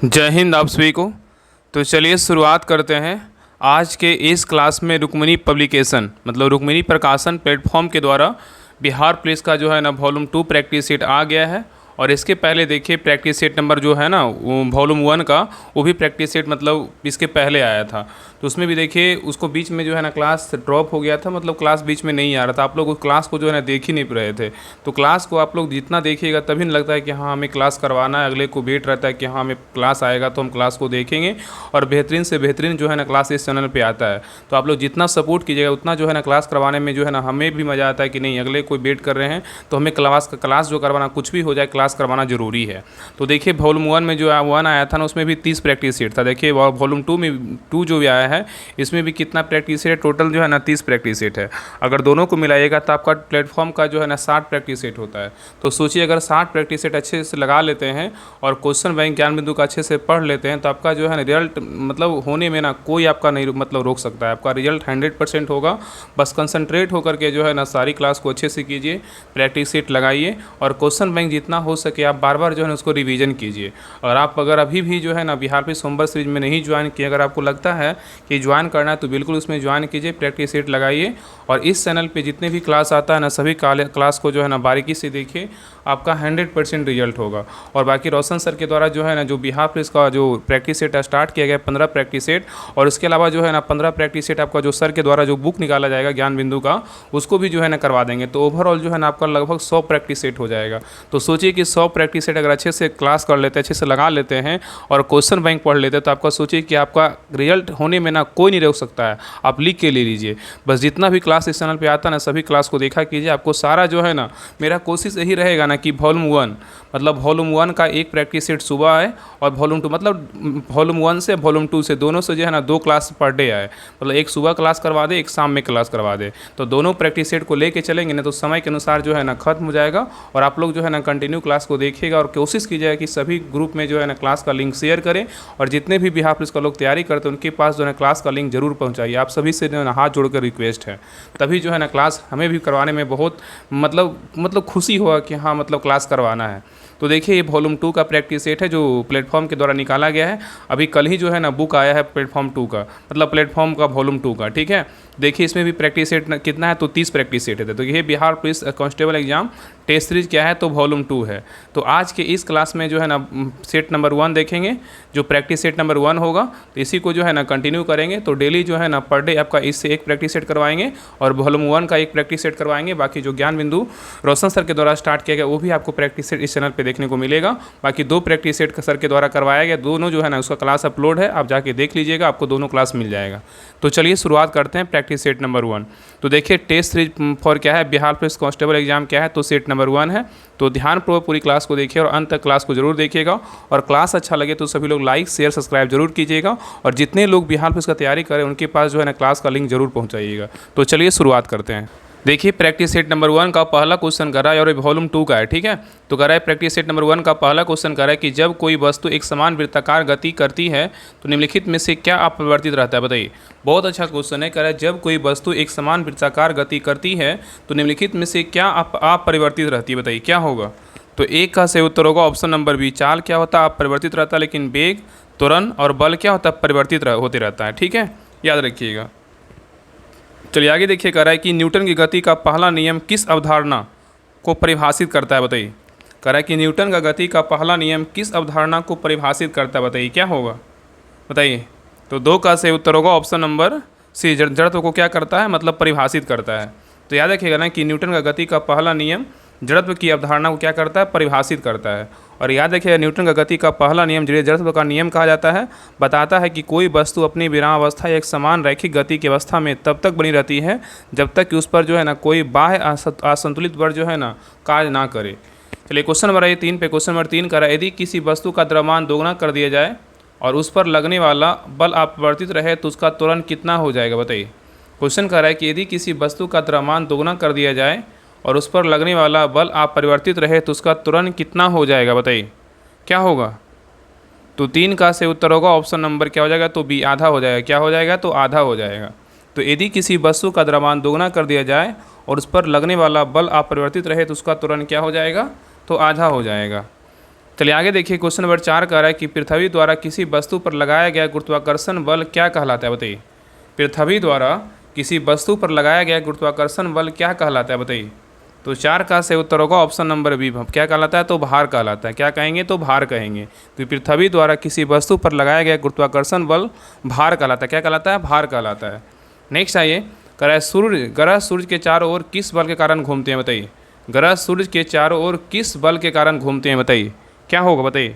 जय हिंद आप सभी को। तो चलिए शुरुआत करते हैं। आज के इस क्लास में रुक्मिणी पब्लिकेशन मतलब रुक्मिणी प्रकाशन प्लेटफॉर्म के द्वारा बिहार पुलिस का जो है ना वॉल्यूम 2 प्रैक्टिस सेट आ गया है। और इसके पहले देखिए प्रैक्टिस सेट नंबर जो है ना वो वॉल्यूम 1 का वो भी प्रैक्टिस सेट मतलब इसके पहले आया था। तो उसमें भी देखिए उसको बीच में जो है ना क्लास ड्रॉप हो गया था, मतलब क्लास बीच में नहीं आ रहा था। आप लोग उस क्लास को जो है ना देख ही नहीं रहे थे। तो क्लास को आप लोग जितना देखिएगा तभी नहीं लगता है कि हाँ हमें क्लास करवाना है, अगले को वेट रहता है कि हाँ हमें क्लास आएगा तो हम क्लास को देखेंगे। और बेहतरीन से बेहतरीन जो है ना क्लास इस चैनल पे आता है। तो आप लोग जितना सपोर्ट कीजिएगा उतना जो है ना क्लास करवाने में जो है ना हमें भी मज़ा आता है कि नहीं अगले कोई वेट कर रहे हैं तो हमें क्लास जो करवाना कुछ भी हो जाए क्लास करवाना ज़रूरी है। तो देखिए वॉल्यूम 1 में जो 1 आया था ना उसमें भी 30 प्रैक्टिस सेट था। देखिए वॉल्यूम 2 में 2 जो भी आया है इसमें भी कितना प्रैक्टिस सेट है, टोटल जो है ना 30 प्रैक्टिस सेट है। अगर दोनों को मिलाइएगा तो आपका प्लेटफॉर्म का जो है ना 60 प्रैक्टिस सेट होता है। तो सोचिए अगर 60 प्रैक्टिस सेट अच्छे से लगा लेते हैं और क्वेश्चन बैंक ज्ञान बिंदु का अच्छे से पढ़ लेते हैं तो आपका जो है ना रिजल्ट मतलब होने में ना कोई आपका नहीं मतलब रोक सकता है। आपका रिजल्ट 100% होगा। बस कंसंट्रेट होकर के जो है ना सारी क्लास को अच्छे से कीजिए, प्रैक्टिस सेट लगाइए और क्वेश्चन बैंक जितना हो सके आप बार बार जो है ना उसको रिवीजन कीजिए। और आप अगर अभी भी जो है ना बिहार पुलिस होमवर्क सीरीज में नहीं ज्वाइन किए, अगर आपको लगता है कि ज्वाइन करना है तो बिल्कुल उसमें ज्वाइन कीजिए, प्रैक्टिस सेट लगाइए। और इस चैनल पे जितने भी क्लास आता है ना सभी क्लास को जो है ना बारीकी से देखिए, आपका 100% रिजल्ट होगा। और बाकी रोशन सर के द्वारा जो है ना जो बिहार पुलिस का जो प्रैक्टिस सेट स्टार्ट किया गया 15 प्रैक्टिस सेट, और इसके अलावा जो है ना 15 प्रैक्टिस सेट आपका जो सर के द्वारा जो बुक निकाला जाएगा ज्ञान बिंदु का उसको भी जो है ना करवा देंगे। तो ओवरऑल जो है ना आपका लगभग 100 प्रैक्टिस सेट हो जाएगा। तो सोचिए कि 100 प्रैक्टिस सेट अगर अच्छे से क्लास कर लेते हैं, अच्छे से लगा लेते हैं और क्वेश्चन बैंक पढ़ लेते हैं तो आपका सोचिए कि आपका रिजल्ट होने में ना कोई नहीं रोक सकता है। आप लिख के ले लीजिए, बस जितना भी क्लास इस चैनल पे आता है ना सभी क्लास को देखा कीजिए। आपको सारा जो है ना मेरा कोशिश यही रहेगा ना कि वॉल्यूम 1 मतलब वॉल्यूम 1 का एक प्रैक्टिस सेट सुबह आए और वॉल्यूम 2 मतलब वॉल्यूम 1 से वॉल्यूम 2 से दोनों से जो है ना 2 क्लास पर डे आए, मतलब एक सुबह क्लास करवा दे एक शाम में क्लास करवा दे। तो दोनों प्रैक्टिस सेट को लेके चलेंगे ना तो समय के अनुसार जो है ना खत्म हो जाएगा। और आप लोग जो है ना कंटिन्यू क्लास को देखिएगा और कोशिश कीजिएगा कि सभी ग्रुप में जो है ना क्लास का लिंक शेयर करें। और जितने भी बिहार पुलिस का लोग तैयारी करते हैं उनके पास जो है क्लास का लिंक जरूर पहुंचाइए। आप सभी से जो है ना हाथ जोड़कर रिक्वेस्ट है, तभी जो है ना क्लास हमें भी करवाने में बहुत मतलब खुशी होगा कि हाँ मतलब क्लास करवाना है। तो देखिए ये वॉल्यूम 2 का प्रैक्टिस सेट है जो प्लेटफॉर्म के द्वारा निकाला गया है। अभी कल ही जो है ना बुक आया है प्लेटफॉर्म 2 का मतलब प्लेटफॉर्म का वॉल्यूम 2 का, ठीक है। देखिए इसमें भी प्रैक्टिस सेट कितना है तो 30 प्रैक्टिस सेट है। तो ये Bihar police constable exam test series क्या है तो वॉल्यूम 2 है। तो आज के इस क्लास में जो है ना सेट नंबर 1 देखेंगे जो प्रैक्टिस सेट नंबर 1 होगा। तो इसी को जो है ना कंटिन्यू करेंगे। तो डेली जो है ना पर डे आपका इससे एक प्रैक्टिस सेट करवाएंगे और वॉल्यूम 1 का एक प्रैक्टिस सेट करवाएंगे। बाकी जो ज्ञान बिंदु रोशन सर के द्वारा स्टार्ट किया गया वो भी आपको प्रैक्टिस सेट इस चैनल पर देखने को मिलेगा। बाकी 2 प्रैक्टिस सेट सर के द्वारा करवाया गया, दोनों जो है ना उसका क्लास अपलोड है, आप जाके देख लीजिएगा, आपको दोनों क्लास मिल जाएगा। तो चलिए शुरुआत करते हैं प्रैक्टिस सेट नंबर 1। तो देखिए टेस्ट सीरीज फॉर क्या है बिहार पुलिस कांस्टेबल एग्जाम क्या है तो सेट नंबर 1 है। तो ध्यानपूर्वक पूरी क्लास को देखिए और अंत तक क्लास को जरूर देखिएगा। और क्लास अच्छा लगे तो सभी लोग लाइक शेयर सब्सक्राइब जरूर कीजिएगा। और जितने लोग बिहार पुलिस का तैयारी करें उनके पास जो है ना क्लास का लिंक जरूर पहुँचाइएगा। तो चलिए शुरुआत करते हैं। देखिए प्रैक्टिस सेट नंबर 1 का पहला क्वेश्चन कर रहा है और वॉल्यूम 2 का है, ठीक है। तो कर रहा है प्रैक्टिस सेट नंबर 1 का पहला क्वेश्चन कर रहा है कि जब कोई वस्तु एक समान वृत्ताकार गति करती है तो निम्नलिखित में से क्या अपरिवर्तित रहता है, बताइए। बहुत अच्छा क्वेश्चन है। कह रहा है जब कोई वस्तु एक समान वृत्ताकार गति करती है तो निम्नलिखित में से क्या अपरिवर्तित रहती है, बताइए क्या होगा। तो एक का सही उत्तर होगा ऑप्शन नंबर बी, चाल क्या होता है अपरिवर्तित रहता है, लेकिन वेग त्वरण और बल क्या होता है परिवर्तित होते रहता है, ठीक है, याद रखिएगा। चलिए आगे देखिए कह रहा है कि न्यूटन की गति का पहला नियम किस अवधारणा को परिभाषित करता है, बताइए। कह रहा है कि न्यूटन का गति का पहला नियम किस अवधारणा को परिभाषित करता है, बताइए क्या होगा, बताइए। तो 2 का सही उत्तर होगा ऑप्शन नंबर सी, जड़त्व को क्या करता है मतलब परिभाषित करता है। तो याद रखिएगा ना कि न्यूटन का गति का पहला नियम जड़त्व की अवधारणा को क्या करता है परिभाषित करता है। और याद रखिएगा न्यूटन का गति का पहला नियम जिसे जड़त्व का नियम कहा जाता है बताता है कि कोई वस्तु अपनी विरामावस्था या एक समान रैखिक गति की अवस्था में तब तक बनी रहती है जब तक कि उस पर जो है ना कोई बाह्य असंतुलित बल जो है ना कार्य ना करे। चलिए क्वेश्चन नंबर 3 पे क्वेश्चन नंबर 3 का रहा है यदि किसी वस्तु का द्रव्यमान दोगुना कर दिया जाए और उस पर लगने वाला बल अपरिवर्तित रहे तो उसका त्वरण कितना हो जाएगा, बताइए। क्वेश्चन कह रहा है कि यदि किसी वस्तु का द्रव्यमान दोगुना कर दिया जाए और उस पर लगने वाला बल अपरिवर्तित रहे तो उसका त्वरण कितना हो जाएगा, बताइए क्या होगा। तो 3 का सही उत्तर होगा ऑप्शन नंबर क्या हो जाएगा तो बी, आधा हो जाएगा। क्या हो जाएगा तो आधा हो जाएगा। तो यदि किसी वस्तु का द्रव्यमान दोगुना कर दिया जाए और उस पर लगने वाला बल अपरिवर्तित रहे तो उसका त्वरण क्या हो जाएगा तो आधा हो जाएगा। चलिए आगे देखिए, क्वेश्चन नंबर 4 कह रहा है कि पृथ्वी द्वारा किसी वस्तु पर लगाया गया गुरुत्वाकर्षण बल क्या कहलाता है, बताइए। पृथ्वी द्वारा किसी वस्तु पर लगाया गया गुरुत्वाकर्षण बल क्या कहलाता है, बताइए। तो 4 का से उत्तर होगा ऑप्शन नंबर बी, क्या कहलाता है, तो भार कहलाता है। क्या कहेंगे, तो भार कहेंगे। तो पृथ्वी द्वारा किसी वस्तु पर लगाया गया गुरुत्वाकर्षण बल भार कहलाता है। क्या कहलाता है, भार कहलाता है। नेक्स्ट आइए, कह रहा है ग्रह सूर्य के चारों ओर किस बल के कारण घूमते हैं, बताइए। ग्रह सूर्य के चारों ओर किस बल के कारण घूमते हैं, बताइए। क्या होगा, बताइए।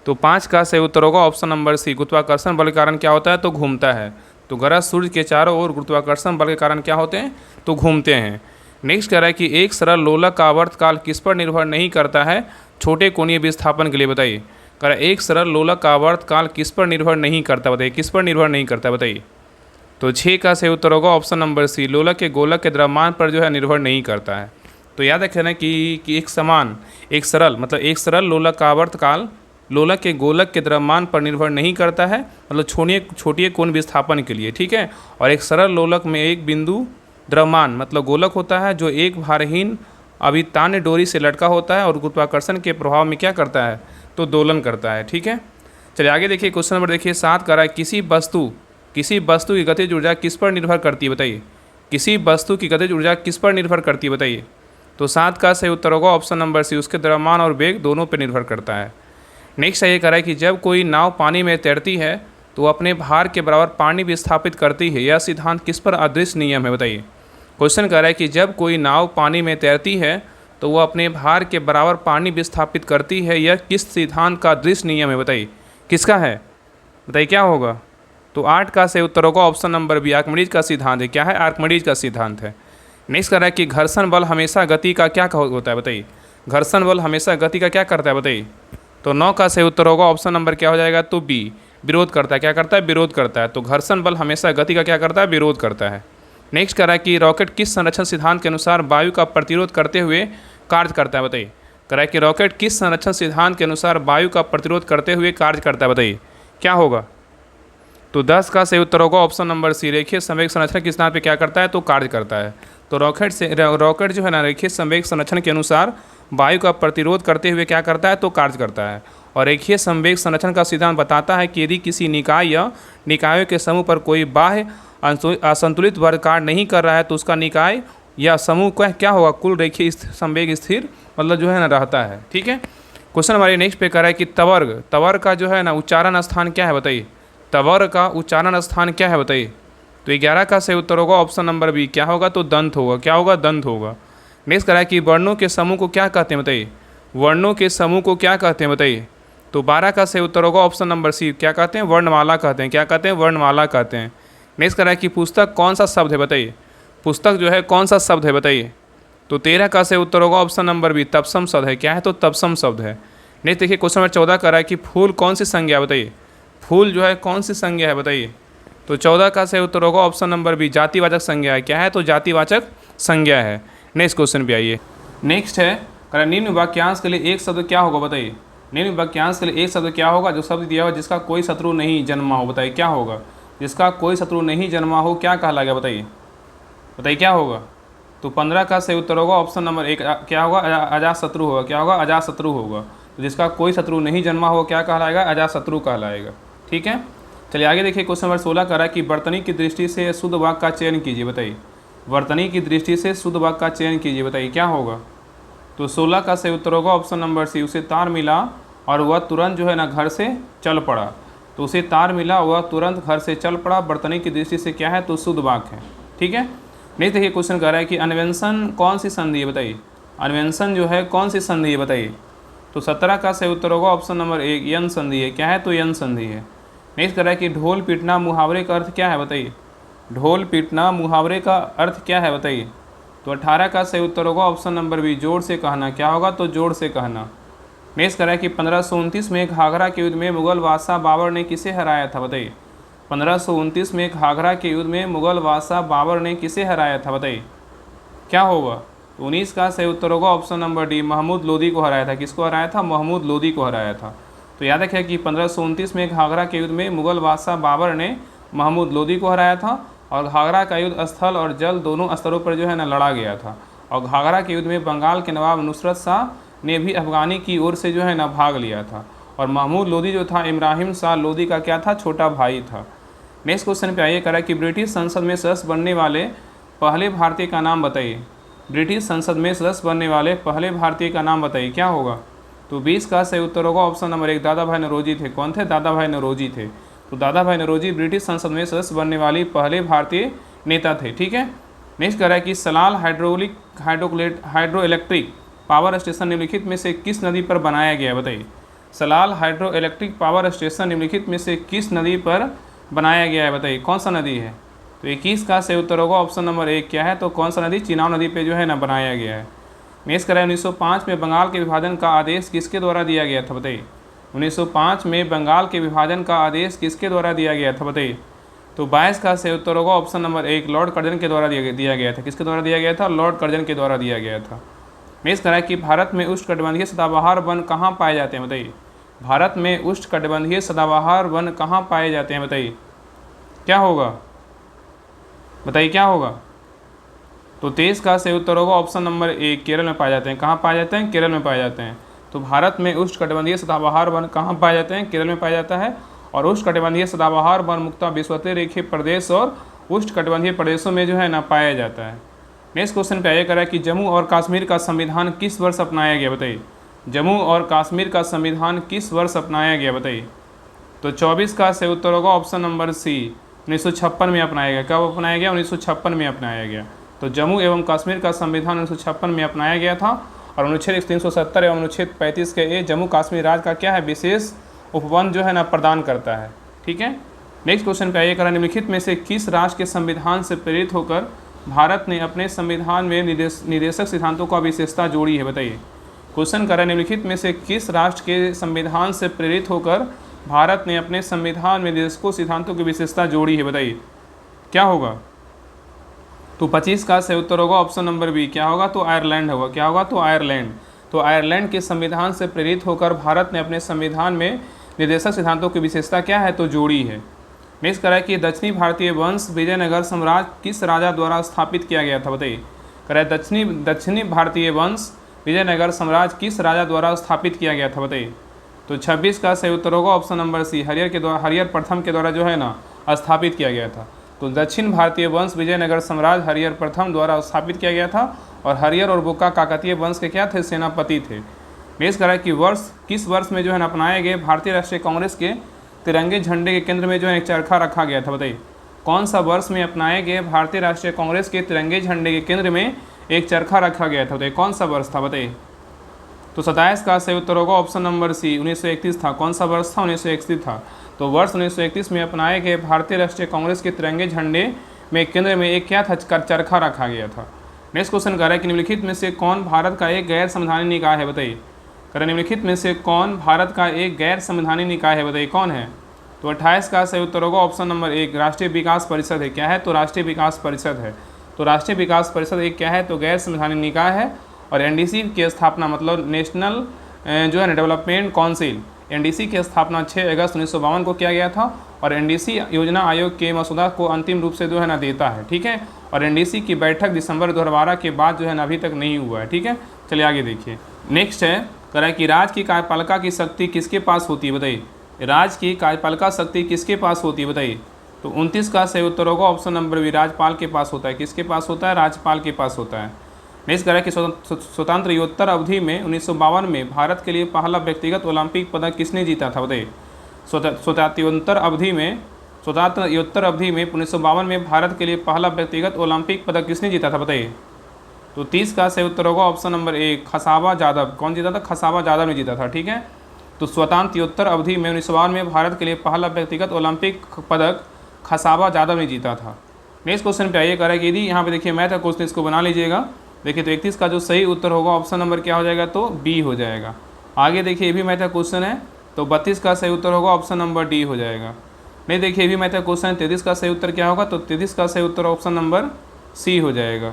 तो 5 का सही उत्तर होगा ऑप्शन नंबर सी, गुरुत्वाकर्षण बल के कारण क्या होता है, तो घूमता है। तो ग्रह सूर्य के चारों ओर गुरुत्वाकर्षण बल के कारण क्या होते हैं, तो घूमते हैं। नेक्स्ट कह रहा है कि एक सरल लोलक का आवर्तकाल किस पर निर्भर नहीं करता है छोटे कोणीय विस्थापन के लिए, बताइए। कह रहा है एक सरल लोलक का आवर्तकाल किस पर निर्भर नहीं करता, बताइए। किस पर निर्भर नहीं करता, बताइए। तो 6 का सही उत्तर होगा ऑप्शन नंबर सी, लोलक के गोलक के द्रव्यमान पर जो है निर्भर नहीं करता है। तो याद रखना कि एक सरल लोलक का आवर्तकाल लोलक के गोलक के द्रव्यमान पर निर्भर नहीं करता है, मतलब छोटी कोण विस्थापन के लिए, ठीक है। और एक सरल लोलक में एक बिंदु द्रव्यमान मतलब गोलक होता है जो एक भारहीन अभितान्य डोरी से लटका होता है और गुरुत्वाकर्षण के प्रभाव में क्या करता है, तो दोलन करता है, ठीक है। चलिए आगे देखिए, क्वेश्चन नंबर देखिए 7 का रहा है किसी वस्तु की गतिज ऊर्जा किस पर निर्भर करती है, बताइए। किसी वस्तु की गतिज ऊर्जा किस पर निर्भर करती है, बताइए। तो 7 का सही उत्तर होगा ऑप्शन नंबर सी, उसके द्रव्यमान और वेग दोनों पर निर्भर करता है। नेक्स्ट ये कह रहा है कि जब कोई नाव पानी में तैरती है तो अपने भार के बराबर पानी विस्थापित करती है, यह सिद्धांत किस पर अदृश्य नियम है, बताइए। क्वेश्चन कह रहा है कि जब कोई नाव पानी में तैरती है तो वह अपने भार के बराबर पानी विस्थापित करती है, यह किस सिद्धांत का अदृश्य नियम है, बताइए। किसका है, बताइए। क्या होगा, तो 8 का सही उत्तर होगा ऑप्शन नंबर बी, आर्किमिडीज का सिद्धांत है। क्या है, आर्किमिडीज का सिद्धांत है। नेक्स्ट कह रहा है कि घर्षण बल हमेशा गति का क्या होता है, बताइए। घर्षण बल हमेशा गति का क्या करता है, बताइए। तो 9 का सही उत्तर होगा ऑप्शन नंबर क्या हो जाएगा, तो बी, विरोध करता है। क्या करता है, विरोध करता है। तो घर्षण बल हमेशा गति का क्या करता है, विरोध करता है। नेक्स्ट कह रहा है कि रॉकेट किस संरक्षण सिद्धांत के अनुसार वायु का प्रतिरोध करते हुए कार्य करता है, बताइए। कह रहा है कि रॉकेट किस संरक्षण सिद्धांत के अनुसार वायु का प्रतिरोध करते हुए कार्य करता है, बताइए। क्या होगा, तो 10 का सही उत्तर होगा ऑप्शन नंबर सी, रेखीय संवेग संरक्षण के सिद्धांत पे क्या करता है, तो कार्य करता है। तो रॉकेट जो है ना, रेखीय संवेग संरक्षण के अनुसार वायु का प्रतिरोध करते हुए क्या करता है, तो कार्य करता है। और रेखीय संवेग संरक्षण का सिद्धांत बताता है कि यदि किसी निकाय या निकायों के समूह पर कोई बाह्य असंतुलित वर्ग कार्य नहीं कर रहा है तो उसका निकाय या समूह का क्या होगा, कुल रेखीय संवेग स्थिर मतलब जो है ना रहता है, ठीक है। क्वेश्चन हमारे नेक्स्ट पे कर रहा है कि तवर्ग का जो है ना उच्चारण स्थान क्या है, बताइए। तवर्ग का उच्चारण स्थान क्या है, बताइए। तो 11 का सही उत्तर होगा ऑप्शन नंबर बी, क्या होगा, तो दंत होगा। क्या होगा, दंत होगा। नेक्स्ट कह रहा है कि वर्णों के समूह को क्या कहते हैं, बताइए। वर्णों के समूह को क्या कहते हैं, बताइए। तो 12 का सही उत्तर होगा ऑप्शन नंबर सी, क्या कहते हैं, वर्णमाला कहते हैं। क्या कहते हैं, वर्णमाला कहते हैं। नेक्स्ट कह रहा है कि पुस्तक कौन सा शब्द है, बताइए। पुस्तक जो है कौन सा शब्द है, बताइए। तो 13 का सही उत्तर होगा ऑप्शन नंबर बी, तत्सम शब्द है। क्या है, तो तत्सम शब्द है। नेक्स्ट देखिए, क्वेश्चन नंबर 14 कह रहा है कि फूल कौन सी संज्ञा है, बताइए। फूल जो है कौन सी संज्ञा है, बताइए। तो 14 का सही उत्तर होगा ऑप्शन नंबर बी, जातिवाचक संज्ञा है। क्या है, तो जातिवाचक संज्ञा है। नेक्स्ट क्वेश्चन पे आइए। नेक्स्ट है कह निम्न वाक्यांश के लिए एक शब्द क्या होगा, बताइए। निम्न वाक्यांश के लिए एक शब्द क्या होगा, जो शब्द दिया हुआ जिसका कोई शत्रु नहीं जन्मा हो, बताइए। क्या होगा, जिसका कोई शत्रु नहीं जन्मा हो, क्या कहलाएगा, बताइए। बताइए क्या होगा। तो 15 का सही उत्तर होगा ऑप्शन नंबर 1, क्या होगा, अजातशत्रु होगा। क्या होगा, अजातशत्रु होगा। तो जिसका कोई शत्रु नहीं जन्मा हो क्या कहलाएगा, अजातशत्रु कहलाएगा, ठीक है। चलिए आगे देखिए, क्वेश्चन नंबर 16 कह रहा है कि वर्तनी की दृष्टि से शुद्ध वाक्य का चयन कीजिए, बताइए। वर्तनी की दृष्टि से शुद्ध वाक्य का चयन कीजिए, बताइए। क्या होगा, तो 16 का सही उत्तर होगा ऑप्शन नंबर सी, उसे तार मिला और वह तुरंत जो है ना घर से चल पड़ा। तो उसे तार मिला, वह तुरंत घर से चल पड़ा, वर्तनी की दृष्टि से क्या है, तो शुद्ध वाक्य है, ठीक है। नहीं देखिए, क्वेश्चन कह रहा है कि अन्वेषण कौन सी संधि है, बताइए। अन्वेषण जो है कौन सी संधि है, बताइए। तो 17 का सही उत्तर होगा ऑप्शन नंबर 1, यन संधि है। क्या है, तो यन संधि है। नेक्स्ट कह रहा है कि ढोल पीटना मुहावरे का अर्थ क्या है, बताइए। ढोल पीटना मुहावरे का अर्थ क्या है, बताइए। तो 18 का सही उत्तर होगा ऑप्शन नंबर बी, जोर से कहना। क्या होगा, तो जोर से कहना। नेक्स्ट कह रहा है कि 1529 में घाघरा के युद्ध में मुगल बादशाह बाबर ने किसे हराया था, बताइए। 1529 में घाघरा के युद्ध में मुगल बादशाह बाबर ने किसे हराया था, बताइए। क्या होगा, तो 19 का सही उत्तर होगा option number D, Mahmud Lodi को हराया था। किसको हराया था, महमूद लोदी को हराया था। तो याद रखिए कि 1529 में घाघरा के युद्ध में मुगल बादशाह बाबर ने महमूद लोदी को हराया था और घाघरा का युद्ध स्थल और जल दोनों स्तरों पर जो है ना लड़ा गया था। और घाघरा के युद्ध में बंगाल के नवाब नुसरत शाह ने भी अफगानी की ओर से जो है ना भाग लिया था। और महमूद लोदी जो था इब्राहिम शाह लोदी का क्या था, छोटा भाई था। नेक्स्ट क्वेश्चन पे आइए, करा कि ब्रिटिश संसद में सदस्य बनने वाले पहले भारतीय का नाम बताइए। ब्रिटिश संसद में सदस्य बनने वाले पहले भारतीय का नाम बताइए, क्या होगा। तो 20 का सही उत्तर होगा ऑप्शन नंबर 1, दादा भाई नौरोजी थे। कौन थे, दादा भाई नौरोजी थे। तो दादा भाई नौरोजी ब्रिटिश संसद में सदस्य बनने वाली पहले भारतीय नेता थे, ठीक है। नेक्स्ट कह रहा है कि Salal hydro electric power station निम्नलिखित में से किस नदी पर बनाया गया है, बताइए। Salal hydro electric power station निम्नलिखित में से किस नदी पर बनाया गया है, बताइए कौन सा नदी है। तो 21 का सही उत्तर होगा ऑप्शन नंबर 1, क्या है, तो कौन सा नदी, चिनाब नदी पे जो है ना बनाया गया है। नेक्स्ट करें 1905 में बंगाल के विभाजन का आदेश किसके द्वारा दिया गया था, बताइए। 1905 में बंगाल के विभाजन का आदेश किसके द्वारा दिया गया था, बताइए। तो 22 का सही उत्तर होगा ऑप्शन नंबर 1, लॉर्ड कर्जन के द्वारा दिया गया था। किसके द्वारा दिया गया था, लॉर्ड कर्जन के द्वारा दिया गया था। नेक्स्ट करें कि भारत में उष्णकटिबंधीय सदाबहार वन कहाँ पाए जाते हैं, बताइए। भारत में उष्णकटिबंधीय सदाबहार वन कहाँ पाए जाते हैं, बताइए क्या होगा, बताइए क्या होगा। तो 23 का सही उत्तर होगा ऑप्शन नंबर 1, केरल में पाए जाते हैं। कहाँ पाए जाते हैं, केरल में पाए जाते हैं। तो भारत में उष्णकटिबंधीय सदाबहार वन कहाँ पाया जाते हैं, केरल में पाया जाता है। और उष्णकटिबंधीय सदाबहार वन मुख्यतः विषुवतीय रेखीय प्रदेश और उष्णकटिबंधीय प्रदेशों में जो है ना पाया जाता है। नेक्स्ट क्वेश्चन पे आइए, करा कि जम्मू और कश्मीर का संविधान किस वर्ष अपनाया गया, बताइए। जम्मू और कश्मीर का संविधान किस वर्ष अपनाया गया, बताइए। तो 24 का सही उत्तर होगा ऑप्शन नंबर सी, 1956 में अपनाया गया। कब अपनाया गया, 1956 में अपनाया गया। तो जम्मू एवं कश्मीर का संविधान 1956 में अपनाया गया था। और अनुच्छेद 370 एवं अनुच्छेद 35 के ए जम्मू कश्मीर राज्य का क्या है, विशेष उपवन जो है ना प्रदान करता है, ठीक है। नेक्स्ट क्वेश्चन पे आइए, करा निम्नलिखित में से किस राष्ट्र के संविधान से प्रेरित होकर भारत ने अपने संविधान में निर्देशक सिद्धांतों का विशेषता जोड़ी है, बताइए। क्वेश्चन करा निम्नलिखित में से किस राष्ट्र के संविधान से प्रेरित होकर भारत ने अपने संविधान में निर्देशकों सिद्धांतों की विशेषता जोड़ी है, बताइए क्या होगा। तो 25 का सही उत्तर होगा ऑप्शन नंबर बी, क्या होगा, तो आयरलैंड होगा। क्या होगा, तो आयरलैंड। तो आयरलैंड के संविधान से प्रेरित होकर भारत ने अपने संविधान में निर्देशक सिद्धांतों की विशेषता क्या है, तो जोड़ी है। नेक्स्ट करा कि दक्षिणी भारतीय वंश विजयनगर साम्राज्य किस राजा द्वारा स्थापित किया गया था, बताइए। करा दक्षिणी भारतीय वंश विजयनगर साम्राज्य किस राजा द्वारा स्थापित किया गया था, बताइए। तो 26 का सही उत्तर होगा ऑप्शन नंबर सी, हरिहर प्रथम के द्वारा जो है ना स्थापित किया गया था। तो दक्षिण भारतीय वंश विजयनगर साम्राज्य हरिहर प्रथम द्वारा स्थापित किया गया था। और हरिहर और बुक्का काकतीय वंश के क्या थे, सेनापति थे। नेक्स्ट करा कि किस वर्ष में जो है ना अपनाए गए भारतीय राष्ट्रीय कांग्रेस के तिरंगे झंडे के केंद्र में जो है एक चरखा रखा गया था, बताइए कौन सा वर्ष में अपनाए गए भारतीय राष्ट्रीय कांग्रेस के तिरंगे झंडे के केंद्र में एक चरखा रखा गया था, बताइए कौन सा वर्ष था, बताइए। तो 27 का सही उत्तर होगा ऑप्शन नंबर सी, 1931 था। कौन सा वर्ष था, 1931 था। तो वर्ष 1931 में अपनाए गए भारतीय राष्ट्रीय कांग्रेस के तिरंगे झंडे में केंद्र में एक क्या था, चरखा रखा गया था। नेक्स्ट क्वेश्चन कह रहा है कि निम्नलिखित में से कौन भारत का एक गैर संवैधानिक निकाय है, बताइए। कह निम्नलिखित में से कौन भारत का एक गैर संवैधानिक निकाय है, बताइए कौन है। तो 28 का सही उत्तर होगा ऑप्शन नंबर 1, राष्ट्रीय विकास परिषद है। क्या है, तो राष्ट्रीय विकास परिषद है। तो राष्ट्रीय विकास परिषद एक क्या है, तो गैर संवैधानिक निकाय है। और एनडीसी की स्थापना मतलब नेशनल जो है ना डेवलपमेंट काउंसिल, एनडीसी की स्थापना 6 अगस्त 1952 को किया गया था। और एनडीसी योजना आयोग के मसौदा को अंतिम रूप से जो है ना देता है, ठीक है। और एनडीसी की बैठक दिसंबर 2012 के बाद जो है ना अभी तक नहीं हुआ है, ठीक है। चलिए आगे देखिए। नेक्स्ट है कह रहा है कि राज्य की कार्यपालिका की शक्ति किसके पास होती है, बताइए। राज्य की कार्यपालिका शक्ति किसके पास होती है, बताइए। तो 29 का सही उत्तर होगा ऑप्शन नंबर बी, राज्यपाल के पास होता है। किसके पास होता है, राज्यपाल के पास होता है। नेक्स्ट कह रहा है कि स्वतंत्रोत्तर अवधि में 1952 में भारत के लिए पहला व्यक्तिगत ओलंपिक पदक किसने जीता था, बताइए। स्वतंत्रोत्तर अवधि में 1952 में भारत के लिए पहला व्यक्तिगत ओलंपिक पदक किसने जीता था, बताइए। तो 30 का सही उत्तर होगा ऑप्शन नंबर 1, खसाबा जादव। कौन जीता था, खसाबा जादव ने जीता था, ठीक है। तो स्वतंत्रोत्तर अवधि में 1952 में भारत के लिए पहला व्यक्तिगत ओलंपिक पदक खसाबा जादव ने जीता था। नेक्स्ट क्वेश्चन पे आइए, कह रहा है कि यदि यहाँ पे देखिए मैथ का क्वेश्चन, इसको बना लीजिएगा। देखिए तो 31 का जो सही उत्तर होगा ऑप्शन नंबर क्या हो जाएगा, तो बी हो जाएगा। आगे देखिए ये भी मैथ का क्वेश्चन है, तो 32 का सही उत्तर होगा ऑप्शन नंबर डी हो जाएगा। नहीं देखिए ये भी मैथ का क्वेश्चन है, 33 का सही उत्तर क्या होगा, तो 33 का सही उत्तर ऑप्शन नंबर सी हो जाएगा।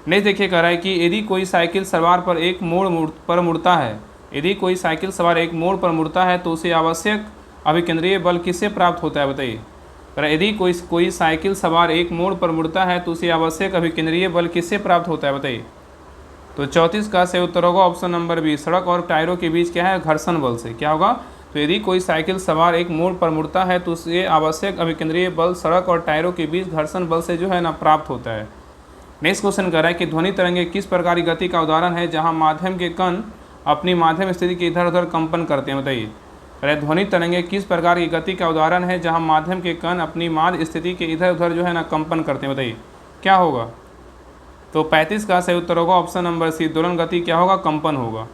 नहीं देखिए कह रहा है कि यदि कोई साइकिल सवार पर एक मोड़ पर मुड़ता है, यदि कोई साइकिल सवार एक मोड़ पर मुड़ता है तो उसे आवश्यक अभिकेंद्रीय बल किससे प्राप्त होता है, बताइए। यदि कोई साइकिल सवार एक मोड़ पर मुड़ता है तो उसे आवश्यक अभिकेंद्रीय बल किससे प्राप्त होता है, बताइए। तो 34 का सही उत्तर होगा ऑप्शन नंबर बी, सड़क और टायरों के बीच क्या है, घर्षण बल से। क्या होगा, तो यदि कोई साइकिल सवार एक मोड़ पर मुड़ता है तो उसे आवश्यक अभिकेंद्रीय बल सड़क और टायरों के बीच घर्षण बल से जो है ना प्राप्त होता है। नेक्स्ट क्वेश्चन कह रहा है कि ध्वनि तरंगे किस प्रकार की गति का उदाहरण है जहां माध्यम के कण अपनी माध्यम स्थिति के इधर उधर कंपन करते हैं। बताइए, कह रहे ध्वनि तरंगे किस प्रकार की गति का उदाहरण है जहां माध्यम के कण अपनी माध्य स्थिति के इधर उधर जो है ना कंपन करते हैं। बताइए क्या होगा, तो 35 का सही उत्तर होगा ऑप्शन नंबर सी, दोलन गति क्या होगा, कंपन होगा।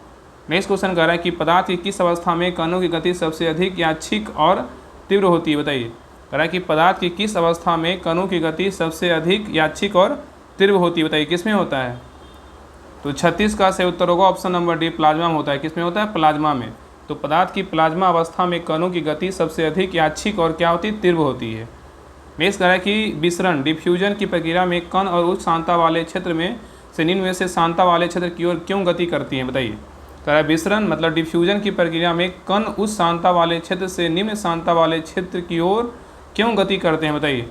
नेक्स्ट क्वेश्चन कह रहा है कि पदार्थ की किस अवस्था में कणों की गति सबसे अधिक यादृच्छिक और तीव्र होती है। बताइए, कह रहा है कि पदार्थ की किस अवस्था में कणों की गति सबसे अधिक यादृच्छिक और तीव्र होती है। बताइए किस में होता है, तो 36 का सही उत्तर होगा ऑप्शन नंबर डी, प्लाज्मा में होता है। किस में होता है, प्लाज्मा में। तो पदार्थ की प्लाज्मा अवस्था में कणों की गति सबसे अधिक यादृच्छिक और क्या होती है, तीव्र होती है। नेक्स्ट कह रहा है कि विसरण डिफ्यूजन की प्रक्रिया में कण और उच्च सांद्रता वाले क्षेत्र में से निम्न में से सांद्रता वाले क्षेत्र की ओर क्यों गति करती है। बताइए, कह रहा है विसरण मतलब डिफ्यूजन की प्रक्रिया में कण उच्च सांद्रता वाले क्षेत्र से निम्न सांद्रता वाले क्षेत्र की ओर क्यों गति करते हैं। बताइए,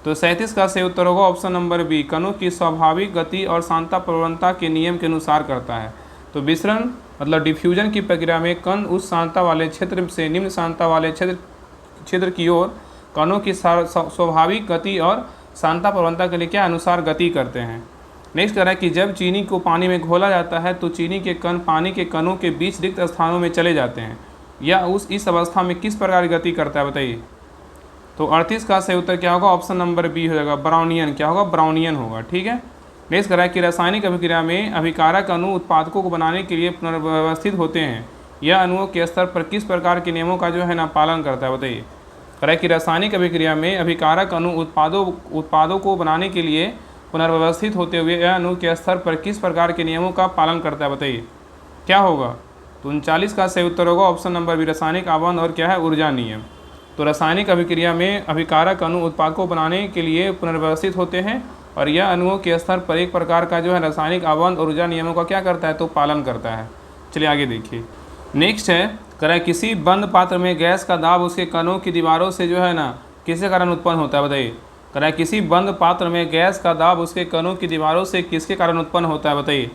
तो 37 का सही उत्तर होगा ऑप्शन नंबर बी, कणों की स्वाभाविक गति और सांद्रता प्रवणता के नियम के अनुसार करता है। तो विसरण मतलब डिफ्यूजन की प्रक्रिया में कण उच्च सांद्रता वाले क्षेत्र से निम्न सांद्रता वाले क्षेत्र की ओर कणों की स्वाभाविक गति और सांद्रता प्रवणता के लिए क्या अनुसार गति करते हैं। नेक्स्ट कह रहा है कि जब चीनी को पानी में घोला जाता है तो चीनी के कण पानी के कणों के बीच रिक्त स्थानों में चले जाते हैं, या इस अवस्था में किस प्रकार की गति करता है। बताइए, तो 38 का सही उत्तर क्या होगा, ऑप्शन नंबर बी हो जाएगा, ब्राउनियन। क्या होगा, ब्राउनियन होगा। ठीक है। नेक्स्ट कह रहा है कि रासायनिक अभिक्रिया में अभिकारक अणु उत्पादकों को बनाने के लिए पुनर्व्यवस्थित होते हैं, यह अणुओं के स्तर पर किस प्रकार के नियमों का जो है ना पालन करता है। बताइए, कह रहा है कि रासायनिक अभिक्रिया में अभिकारक अणु उत्पादों को बनाने के लिए पुनर्व्यवस्थित होते हुए यह अणु के स्तर पर किस प्रकार के नियमों का पालन करता है। बताइए क्या होगा, तो 39 का सही उत्तर होगा ऑप्शन नंबर बी, रासायनिक आबंध और क्या है, ऊर्जा नियम। तो रासायनिक अभिक्रिया में अभिकारक अणु उत्पादकों बनाने के लिए पुनर्व्यवस्थित होते हैं और यह अणुओं के स्तर पर एक प्रकार का जो है रासायनिक आबंध और ऊर्जा नियमों का क्या करता है, तो पालन करता है। चलिए आगे देखिए। नेक्स्ट है, कह रहा है किसी बंद पात्र में गैस का दाब उसके कणों की दीवारों से जो है ना किसके कारण उत्पन्न होता है। बताइए, कह रहा है किसी बंद पात्र में गैस का दाब उसके कणों की दीवारों से किसके कारण उत्पन्न होता है। बताइए,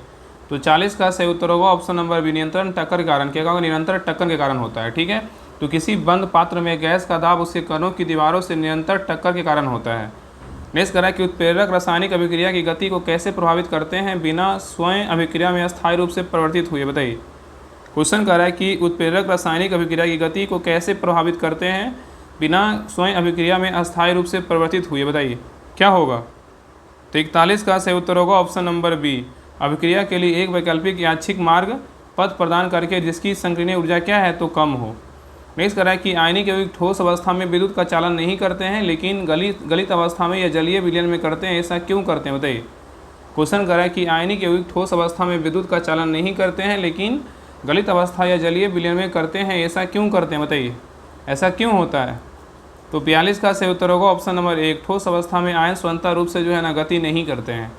तो 40 का सही उत्तर होगा ऑप्शन नंबर बी, निरंतर टक्कर के कारण। क्या होगा, निरंतर टक्कर के कारण होता है। ठीक है। तो किसी बंद पात्र में गैस का दाब उसके कणों की दीवारों से निरंतर टक्कर के कारण होता है। नेक्स्ट कह रहा है कि उत्प्रेरक रासायनिक अभिक्रिया की गति को कैसे प्रभावित करते हैं बिना स्वयं अभिक्रिया में अस्थायी रूप से परिवर्तित हुए। बताइए, क्वेश्चन कह रहा है कि उत्प्रेरक रासायनिक अभिक्रिया की गति को कैसे प्रभावित करते हैं बिना स्वयं अभिक्रिया में अस्थायी रूप से परिवर्तित हुए। बताइए क्या होगा, तो 41 का सही उत्तर होगा ऑप्शन नंबर बी, अभिक्रिया के लिए एक वैकल्पिक यादृच्छिक मार्ग पथ प्रदान करके जिसकी संकीर्णीय ऊर्जा क्या है, तो कम हो। नेक्स्ट कह रहा है कि आयनिक यौगिक ठोस अवस्था में विद्युत का चालन नहीं करते हैं लेकिन गलित अवस्था में या जलीय विलयन में करते हैं, ऐसा क्यों करते हैं। बताइए, क्वेश्चन कह रहा है कि आयनिक यौगिक ठोस अवस्था में विद्युत का चालन नहीं करते हैं लेकिन गलित अवस्था या जलीय विलयन में करते हैं, ऐसा क्यों करते हैं। बताइए ऐसा क्यों होता है। तो 42 का सही उत्तर होगा ऑप्शन नंबर एक, ठोस अवस्था में आयन स्वतंत्र रूप से जो है ना गति नहीं करते हैं।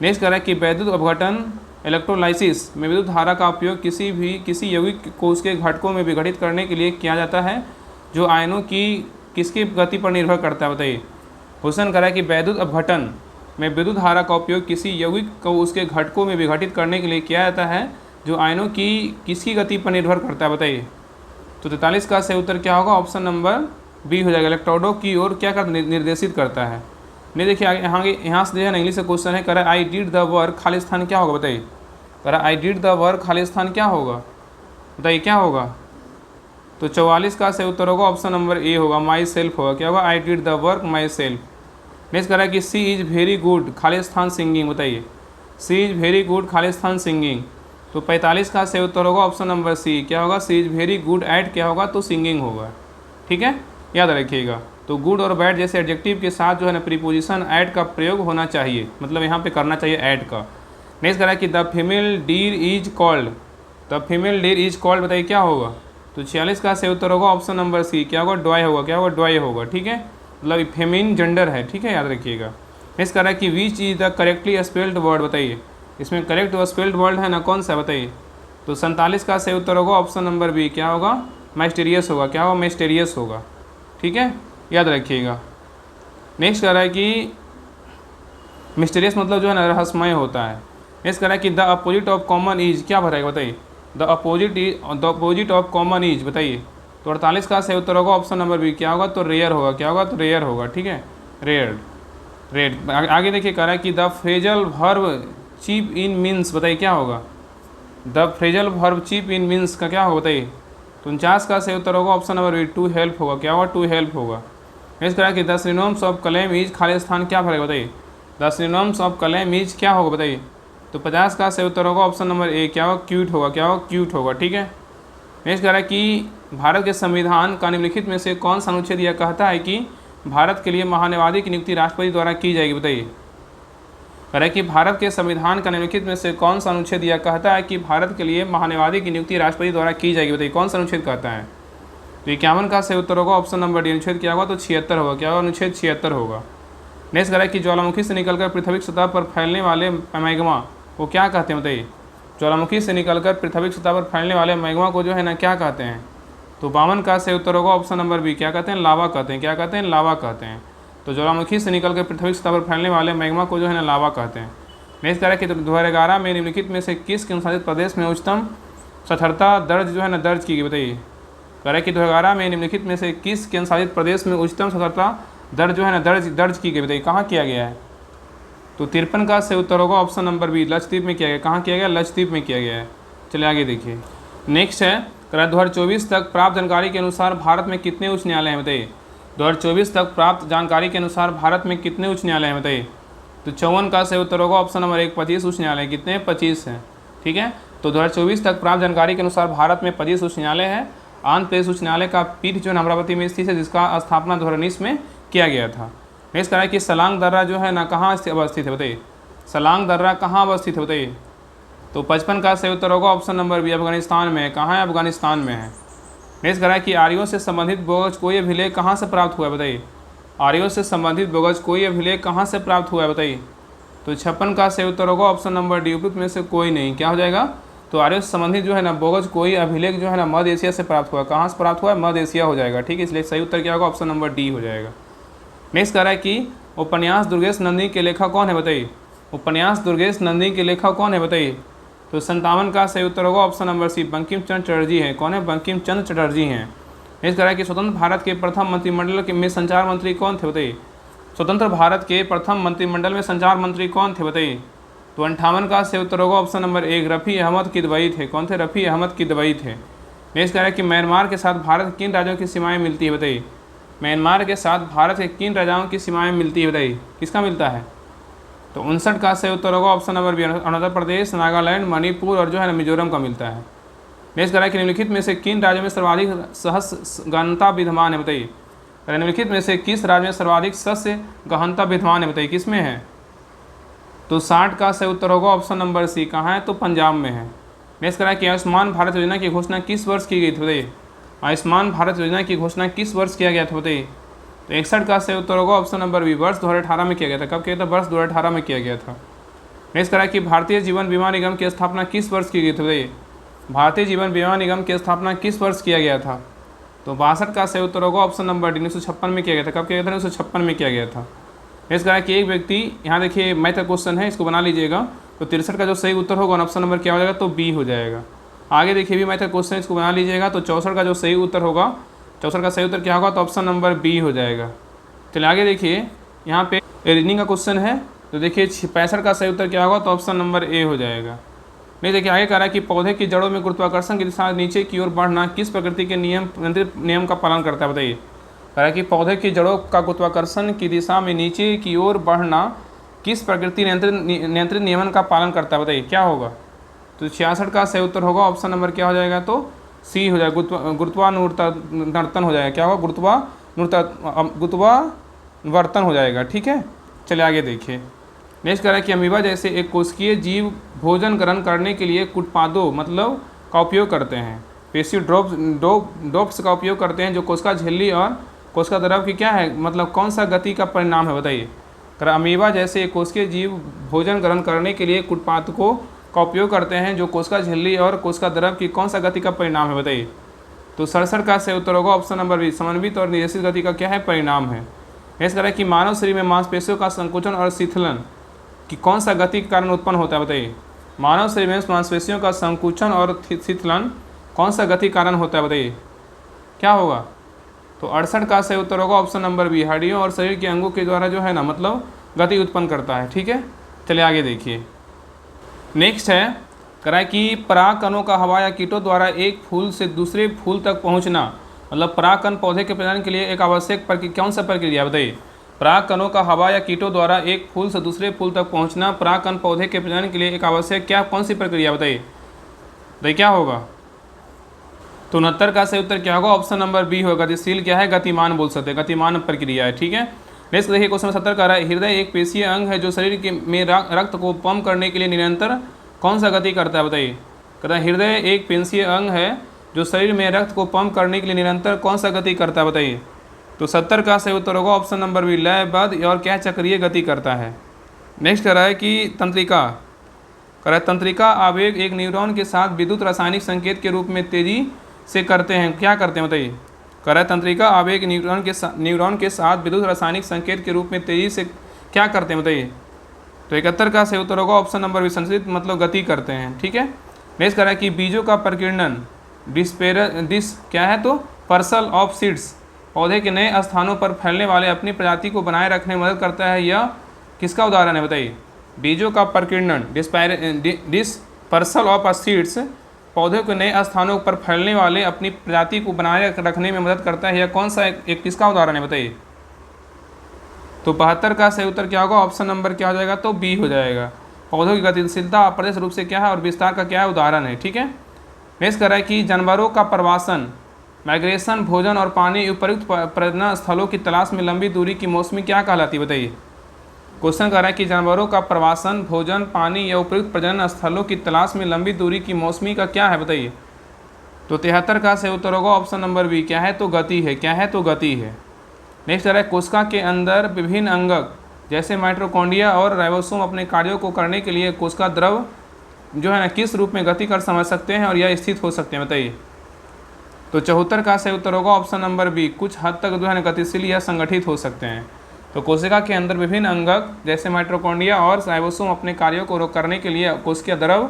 नेक्स्ट कह रहा है कि वैद्युत अपघटन इलेक्ट्रोलाइसिस में विद्युत धारा का उपयोग किसी यौगिक को उसके घटकों में विघटित करने के लिए किया जाता है जो आयनों की किसकी गति पर निर्भर करता है। बताइए, क्वेश्चन कह रहा है कि वैद्युत अपघटन में विद्युत धारा का उपयोग किसी यौगिक को उसके घटकों में विघटित करने के लिए किया जाता है जो आयनों की किसकी गति पर निर्भर करता है। बताइए, तो 43 का सही उत्तर क्या होगा, ऑप्शन नंबर बी हो जाएगा, इलेक्ट्रोडों की ओर क्या कर निर्देशित करता है। नहीं देखिए आगे यहाँ से जो है ना इंग्लिश का क्वेश्चन है, कह रहा है आई डिड द वर्क खाली स्थान क्या होगा। बताइए, कह रहा है आई डिड द वर्क खाली स्थान क्या होगा। बताइए क्या होगा, तो 44 का सही उत्तर होगा ऑप्शन नंबर ए होगा, माई सेल्फ होगा। क्या होगा, I did the work my self. Next कह रहा है कि सी इज़ वेरी गुड खाली स्थान सिंगिंग। बताइए, सी इज़ वेरी गुड खाली स्थान सिंगिंग। तो 45 का सही उत्तर होगा ऑप्शन नंबर सी, क्या होगा, सी इज़ वेरी गुड एट क्या होगा, तो सिंगिंग होगा। ठीक है, याद रखिएगा। तो गुड और बैड जैसे एडजेक्टिव के साथ जो है ना प्रीपोजिशन ऐड का प्रयोग होना चाहिए, मतलब यहाँ पे करना चाहिए ऐड का। नेक्स्ट कह रहा है कि the female deer is called, the female deer is called. बताइए क्या होगा, तो 46 का सही उत्तर होगा ऑप्शन नंबर सी, क्या होगा, डॉय होगा। क्या होगा, डॉय होगा। ठीक है, मतलब फेमिन जेंडर है। ठीक है, याद रखिएगा। नेक्स्ट कह रहा है कि which is the correctly spelled word. बताइए, इसमें करेक्ट स्पेल्ड वर्ड है ना कौन सा। बताइए, तो 47 का सही उत्तर होगा ऑप्शन नंबर बी, क्या होगा, माइस्टीरियस होगा। क्या होगा, मिस्टीरियस होगा। ठीक है, याद रखिएगा। नेक्स्ट कह रहा है कि मिस्टीरियस मतलब जो है ना रहस्यमय होता है। नेक्स्ट कह रहा है कि the opposite of common is, क्या भरेगा बताइए, the opposite of common is, बताइए। तो 48 का सही उत्तर होगा ऑप्शन नंबर बी, क्या होगा, तो रेयर होगा, क्या होगा, तो रेयर होगा, ठीक है, रेयर, रेड। आगे देखिए कह रहा है कि the phrasal verb chip in means, बताइए क्या होगा, the phrasal verb chip in means का क्या होगा बताइए। तो 49 का सही उत्तर होगा option number B, to help होगा, क्या होगा, टू हेल्प होगा। नेक्स्ट कह रहा है कि द सिनोनिम्स ऑफ कलम इज, खाली स्थान क्या भरेगा बताइए, द सिनोनिम्स ऑफ कलम इज क्या होगा बताइए। तो 50 का सही उत्तर होगा ऑप्शन नंबर ए, क्या होगा, क्यूट होगा, क्या होगा, क्यूट होगा, ठीक है। नेक्स्ट कह रहा है कि भारत के संविधान का निम्नलिखित में से कौन सा अनुच्छेद यह कहता है कि भारत के लिए महान्यायवादी की नियुक्ति राष्ट्रपति द्वारा की जाएगी, बताइए। कह रहा है कि भारत के संविधान का निम्नलिखित में से कौन सा अनुच्छेद यह कहता है कि भारत के लिए महान्यायवादी की नियुक्ति राष्ट्रपति द्वारा की जाएगी, बताइए कौन सा अनुच्छेद कहता है। तो 51 का सही उत्तर होगा ऑप्शन नंबर डी, अनुच्छेद क्या होगा, तो 76 होगा, क्या होगा, अनुच्छेद 76 होगा। नेक्स्ट कह रहा है कि ज्वालामुखी से निकलकर पृथ्वी की सतह पर फैलने वाले मैग्मा को क्या कहते हैं, बताइए। ज्वालामुखी से निकलकर पृथ्वी की सतह पर फैलने वाले मैग्मा को जो है ना क्या कहते हैं। तो 52 का सही उत्तर होगा ऑप्शन नंबर बी, क्या कहते हैं, लावा कहते हैं, क्या कहते हैं, लावा कहते हैं। तो ज्वालामुखी से निकलकर पृथ्वी की सतह पर फैलने वाले मैग्मा को जो है ना लावा कहते हैं। नेक्स्ट कह रहा है कि 2011 में निम्नलिखित में से किस केंद्रशासित प्रदेश में उच्चतम साक्षरता दर्ज जो है ना दर्ज की गई, बताइए। कह रहा है कि 2011 में निम्नलिखित में से किस केंद्रशासित प्रदेश में उच्चतम साक्षरता दर जो है ना दर्ज की गई, बताइए कहाँ किया गया है। तो 53 का सही उत्तर होगा ऑप्शन नंबर बी, लक्षद्वीप में किया गया, कहाँ किया गया, लक्षद्वीप में किया गया है। चलिए आगे देखिए। नेक्स्ट है 2024 तक प्राप्त जानकारी के अनुसार भारत में कितने उच्च न्यायालय हैं, बताइए। 2024 तक प्राप्त जानकारी के अनुसार भारत में कितने उच्च न्यायालय हैं, बताइए। तो 54 का सही उत्तर होगा ऑप्शन नंबर 1, 25 उच्च न्यायालय। कितने, 25 हैं, ठीक है। तो 2024 तक प्राप्त जानकारी के अनुसार भारत में 25 उच्च न्यायालय है। आंध्र प्रदेश उच्च न्यायालय का पीठ जो है अमरावती में स्थित है, जिसका स्थापना 2019 में किया गया था। नेक्स्ट कह रहा है कि सलांग दर्रा जो है ना कहाँ अवस्थित है, बताइए। सलांग दर्रा कहाँ अवस्थित है, बताइए। तो 55 का सही उत्तर होगा ऑप्शन नंबर बी, अफगानिस्तान में है। कहाँ है, अफगानिस्तान में है। नेक्स्ट कह रहा है कि आर्यों से संबंधित बोगस कोई अभिलेख कहाँ से प्राप्त हुआ है, बताइए। आर्यों से संबंधित बोगस कोई अभिलेख कहाँ से प्राप्त हुआ है, बताइए। तो 56 का सही उत्तर होगा ऑप्शन नंबर डी, उपयुक्त में से कोई नहीं, क्या हो जाएगा। तो आर्यों से संबंधित जो है ना बोगस कोई अभिलेख जो है ना मध्य एशिया से प्राप्त हुआ, कहाँ से प्राप्त हुआ है, मध्य एशिया हो जाएगा, ठीक है। इसलिए सही उत्तर क्या होगा, ऑप्शन नंबर डी हो जाएगा। नेक्स्ट कह रहा है कि उपन्यास दुर्गेश नंदी के लेखक कौन है, बताइए। उपन्यास दुर्गेश नंदी के लेखक कौन है, बताइए। तो 57 का सही उत्तर होगा option number C, Bankim Chandra Chatterjee है। कौन है, बंकिम चंद्र चटर्जी हैं। नेक्स्ट कह रहा है कि स्वतंत्र भारत के प्रथम मंत्रिमंडल में संचार मंत्री कौन थे, बताइए। स्वतंत्र भारत के प्रथम मंत्रिमंडल में संचार मंत्री कौन थे, बताइए। तो 58 का सही उत्तर होगा ऑप्शन नंबर 1, रफ़ी अहमद किदवई थे। कौन थे, रफ़ी अहमद किदवई थे। नेक्स्ट कह रहा है कि म्यांमार के साथ भारत के किन राज्यों की सीमाएँ मिलती है, बताइए। म्यांमार के साथ भारत के किन राज्यों की सीमाएँ मिलती है, बताइए, किसका मिलता है। तो 59 का सही उत्तर होगा option number B, Arunachal Pradesh, Nagaland, Manipur और जो है ना मिजोरम का मिलता है। नेक्स्ट कह रहा है कि निम्नलिखित में से किन राज्यों में सर्वाधिक सदस्य गहनता विद्यमान है, बताइए। निम्नलिखित में से किस राज्य में सर्वाधिक सदस्य गहनता विद्यमान है, बताइए, किस में है। तो 60 का सही उत्तर होगा ऑप्शन नंबर सी, कहाँ है, तो पंजाब में है। नेक्स्ट कह रहा है कि आयुष्मान भारत योजना की घोषणा किस वर्ष की गई थी, बताइए। आयुष्मान भारत योजना की घोषणा किस वर्ष किया गया था, बताइए। तो 61 का सही उत्तर होगा ऑप्शन नंबर बी, वर्ष 2018 में किया गया था। कब किया था, वर्ष 2018 में किया गया था। नेक्स्ट कह रहा है कि भारतीय जीवन बीमा निगम की स्थापना किस वर्ष की गई थी, बताइए। भारतीय जीवन बीमा निगम की स्थापना किस वर्ष किया गया था। तो 62 का सही उत्तर होगा ऑप्शन नंबर डी, 1956 में किया गया था। कब किया गया था, 1956 में किया गया था। नेक्स्ट कह रहा है कि एक व्यक्ति, यहाँ देखिए मैथ का क्वेश्चन है, इसको बना लीजिएगा। तो 63 का जो सही उत्तर होगा ऑप्शन नंबर क्या हो जाएगा, तो बी हो जाएगा। आगे देखिए भी मैथ का क्वेश्चन, इसको बना लीजिएगा। तो 64 का जो सही उत्तर होगा, 64 का सही उत्तर क्या होगा, तो ऑप्शन नंबर बी हो जाएगा। चलिए आगे देखिए, यहाँ पे रीजनिंग का क्वेश्चन है। तो देखिए 65 का सही उत्तर क्या होगा, तो ऑप्शन नंबर ए हो जाएगा। नहीं देखिए आगे कह रहा है कि पौधे की जड़ों में गुरुत्वाकर्षण की दिशा नीचे की ओर बढ़ना किस प्रकृति के नियम का पालन करता है, बताइए। कह रहा है कि पौधे की जड़ों का गुरुत्वाकर्षण की दिशा में नीचे की ओर बढ़ना किस प्रकृति नियंत्रित नियमन का पालन करता है, बताइए, क्या होगा। तो 66 का सही उत्तर होगा ऑप्शन नंबर क्या हो जाएगा, तो सी हो जाएगा, गुरुत्वानुवर्तन हो जाएगा। क्या होगा, गुरुत्वावर्तन हो जाएगा, ठीक है। चलिए आगे देखिए। नेक्स्ट कह रहा है कि अमीबा जैसे एक कोशिकीय जीव भोजन ग्रहण करने के लिए कुटपादों मतलब का उपयोग करते हैं। पेशी ड्रॉप्स का उपयोग करते हैं, जो कोशिका झिल्ली और कोशिका द्रव की क्या है, मतलब कौन सा गति का परिणाम है, बताइए। कह रहा अमीबा जैसे एक कोशिकीय जीव भोजन ग्रहण करने के लिए कुटपादकों का उपयोग करते हैं, जो कोशिका झिल्ली और कोशिका द्रव की कौन सा गति का परिणाम है, बताइए। तो 67 का सही उत्तर होगा ऑप्शन नंबर बी, समन्वित और निर्देशित गति का क्या है, परिणाम है। नेक्स्ट कह रहा है कि मानव शरीर में मांसपेशियों का संकुचन और शिथिलन की कौन सा गति के कारण उत्पन्न होता है, बताइए। मानव शरीर में मांसपेशियों का संकुचन और शिथिलन कौन सा गति कारण होता है, बताइए क्या होगा। तो 68 का सही उत्तर होगा ऑप्शन नंबर बी, हड्डियों और शरीर के अंगों के द्वारा जो है ना मतलब गति उत्पन्न करता है। ठीक है, चलिए आगे देखिए। नेक्स्ट है करा कि परागकणों का हवा या कीटों द्वारा एक फूल से दूसरे फूल तक पहुंचना, मतलब परागकण पौधे के प्रजनन के लिए एक आवश्यक कौन सा प्रक्रिया, बताइए। परागकणों का हवा या कीटों द्वारा एक फूल से दूसरे फूल तक पहुंचना परागकण पौधे के प्रजनन के लिए एक आवश्यक कौन सी प्रक्रिया, बताइए क्या होगा। तो 69 का सही उत्तर क्या होगा, ऑप्शन नंबर बी होगा, गतिशील क्या है, गतिमान बोल सकते हैं, गतिमान प्रक्रिया है। ठीक है, नेक्स्ट देखिए क्वेश्चन 70 का रहा है, हृदय एक पेशीय अंग है जो शरीर के में रक्त को पंप करने के लिए निरंतर कौन सा गति करता है, बताइए। कहता है हृदय एक पेशीय अंग है जो शरीर में रक्त को पंप करने के लिए निरंतर कौन सा गति करता है, बताइए। तो 70 का सही उत्तर होगा ऑप्शन नंबर बी, लयबद्ध और क्या चक्रीय गति करता है। नेक्स्ट कह रहा है कि तंत्रिका, कह रहा है तंत्रिका आवेग एक न्यूरॉन के साथ विद्युत रासायनिक संकेत के रूप में तेजी से करते हैं, क्या करते हैं, बताइए। कह रहा है तंत्रिका आवेग न्यूरॉन के साथ विद्युत रासायनिक संकेत के रूप में तेजी से क्या करते हैं, बताइए। तो 71 का सही उत्तर होगा ऑप्शन नंबर बी, संचरित मतलब गति करते हैं। ठीक है, नेक्स्ट कह रहा है कि बीजों का प्रकीर्णन क्या है, तो पर्सल ऑफ सीड्स पौधे के नए स्थानों पर फैलने वाले अपनी प्रजाति को बनाए रखने में मदद करता है, यह किसका उदाहरण है, बताइए। बीजों का प्रकीर्णन डिस्पर्सल ऑफ सीड्स पौधे के नए स्थानों पर फैलने वाले अपनी प्रजाति को बनाए रखने में मदद करता है, यह कौन सा एक किसका उदाहरण है, बताइए। तो 72 का सही उत्तर क्या होगा, ऑप्शन नंबर क्या हो जाएगा, तो बी हो जाएगा। पौधों की गतिशीलता अप्रत्यक्ष रूप से क्या है और विस्तार का क्या है, उदाहरण है। ठीक है, नेक्स्ट कर रहा है कि जानवरों का प्रवासन, माइग्रेशन, भोजन और पानी उपयुक्त प्रजनन स्थलों की तलाश में लंबी दूरी की मौसमी क्या कहलाती है, बताइए। क्वेश्चन कर रहा है कि जानवरों का प्रवासन, भोजन, पानी या उपयुक्त प्रजनन स्थलों की तलाश में लंबी दूरी की मौसमी का क्या है, बताइए। तो 73 का सही उत्तर होगा ऑप्शन नंबर बी, क्या है, तो गति है, क्या है, तो गति है। नेक्स्ट है कोशिका के अंदर विभिन्न अंगक जैसे माइटोकॉन्ड्रिया और राइबोसोम अपने कार्यों को करने के लिए कोशिका द्रव जो है ना किस रूप में गति कर समझ सकते हैं और यह स्थित हो सकते हैं, बताइए। तो 74 का सही उत्तर होगा ऑप्शन नंबर बी, कुछ हद तक जो है ना गतिशील या संगठित हो सकते हैं। तो कोशिका के अंदर विभिन्न अंगक जैसे माइटोकॉन्ड्रिया और राइबोसोम अपने कार्यों को करने के लिए कोशिकीय द्रव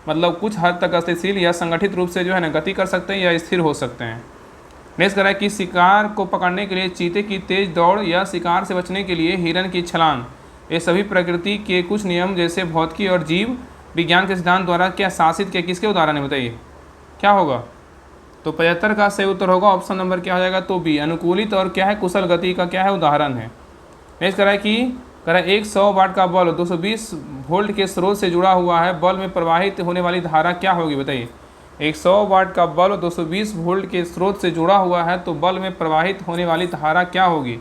मतलब कुछ हद तक गतिशील या संगठित रूप से जो है ना गति कर सकते हैं या स्थिर हो सकते हैं। नेक्स्ट करा कि शिकार को पकड़ने के लिए चीते की तेज दौड़ या शिकार से बचने के लिए हिरन की छलांग, ये सभी प्रकृति के कुछ नियम जैसे भौतिकी और जीव विज्ञान के सिद्धांत द्वारा क्या शासित के किसके उदाहरण है, बताइए क्या होगा। तो 75 का सही उत्तर होगा ऑप्शन नंबर क्या हो जाएगा, तो बी, अनुकूलित और क्या है कुशल गति का क्या है उदाहरण है। नेक्स्ट करा कि एक 100 वाट का बल्ब 220 वोल्ट के स्रोत से जुड़ा हुआ है, बल्ब में प्रवाहित होने वाली धारा क्या होगी, बताइए। 100 वाट का बल्ब 220 वोल्ट के स्रोत से जुड़ा हुआ है तो बल्ब में प्रवाहित होने वाली धारा क्या होगी।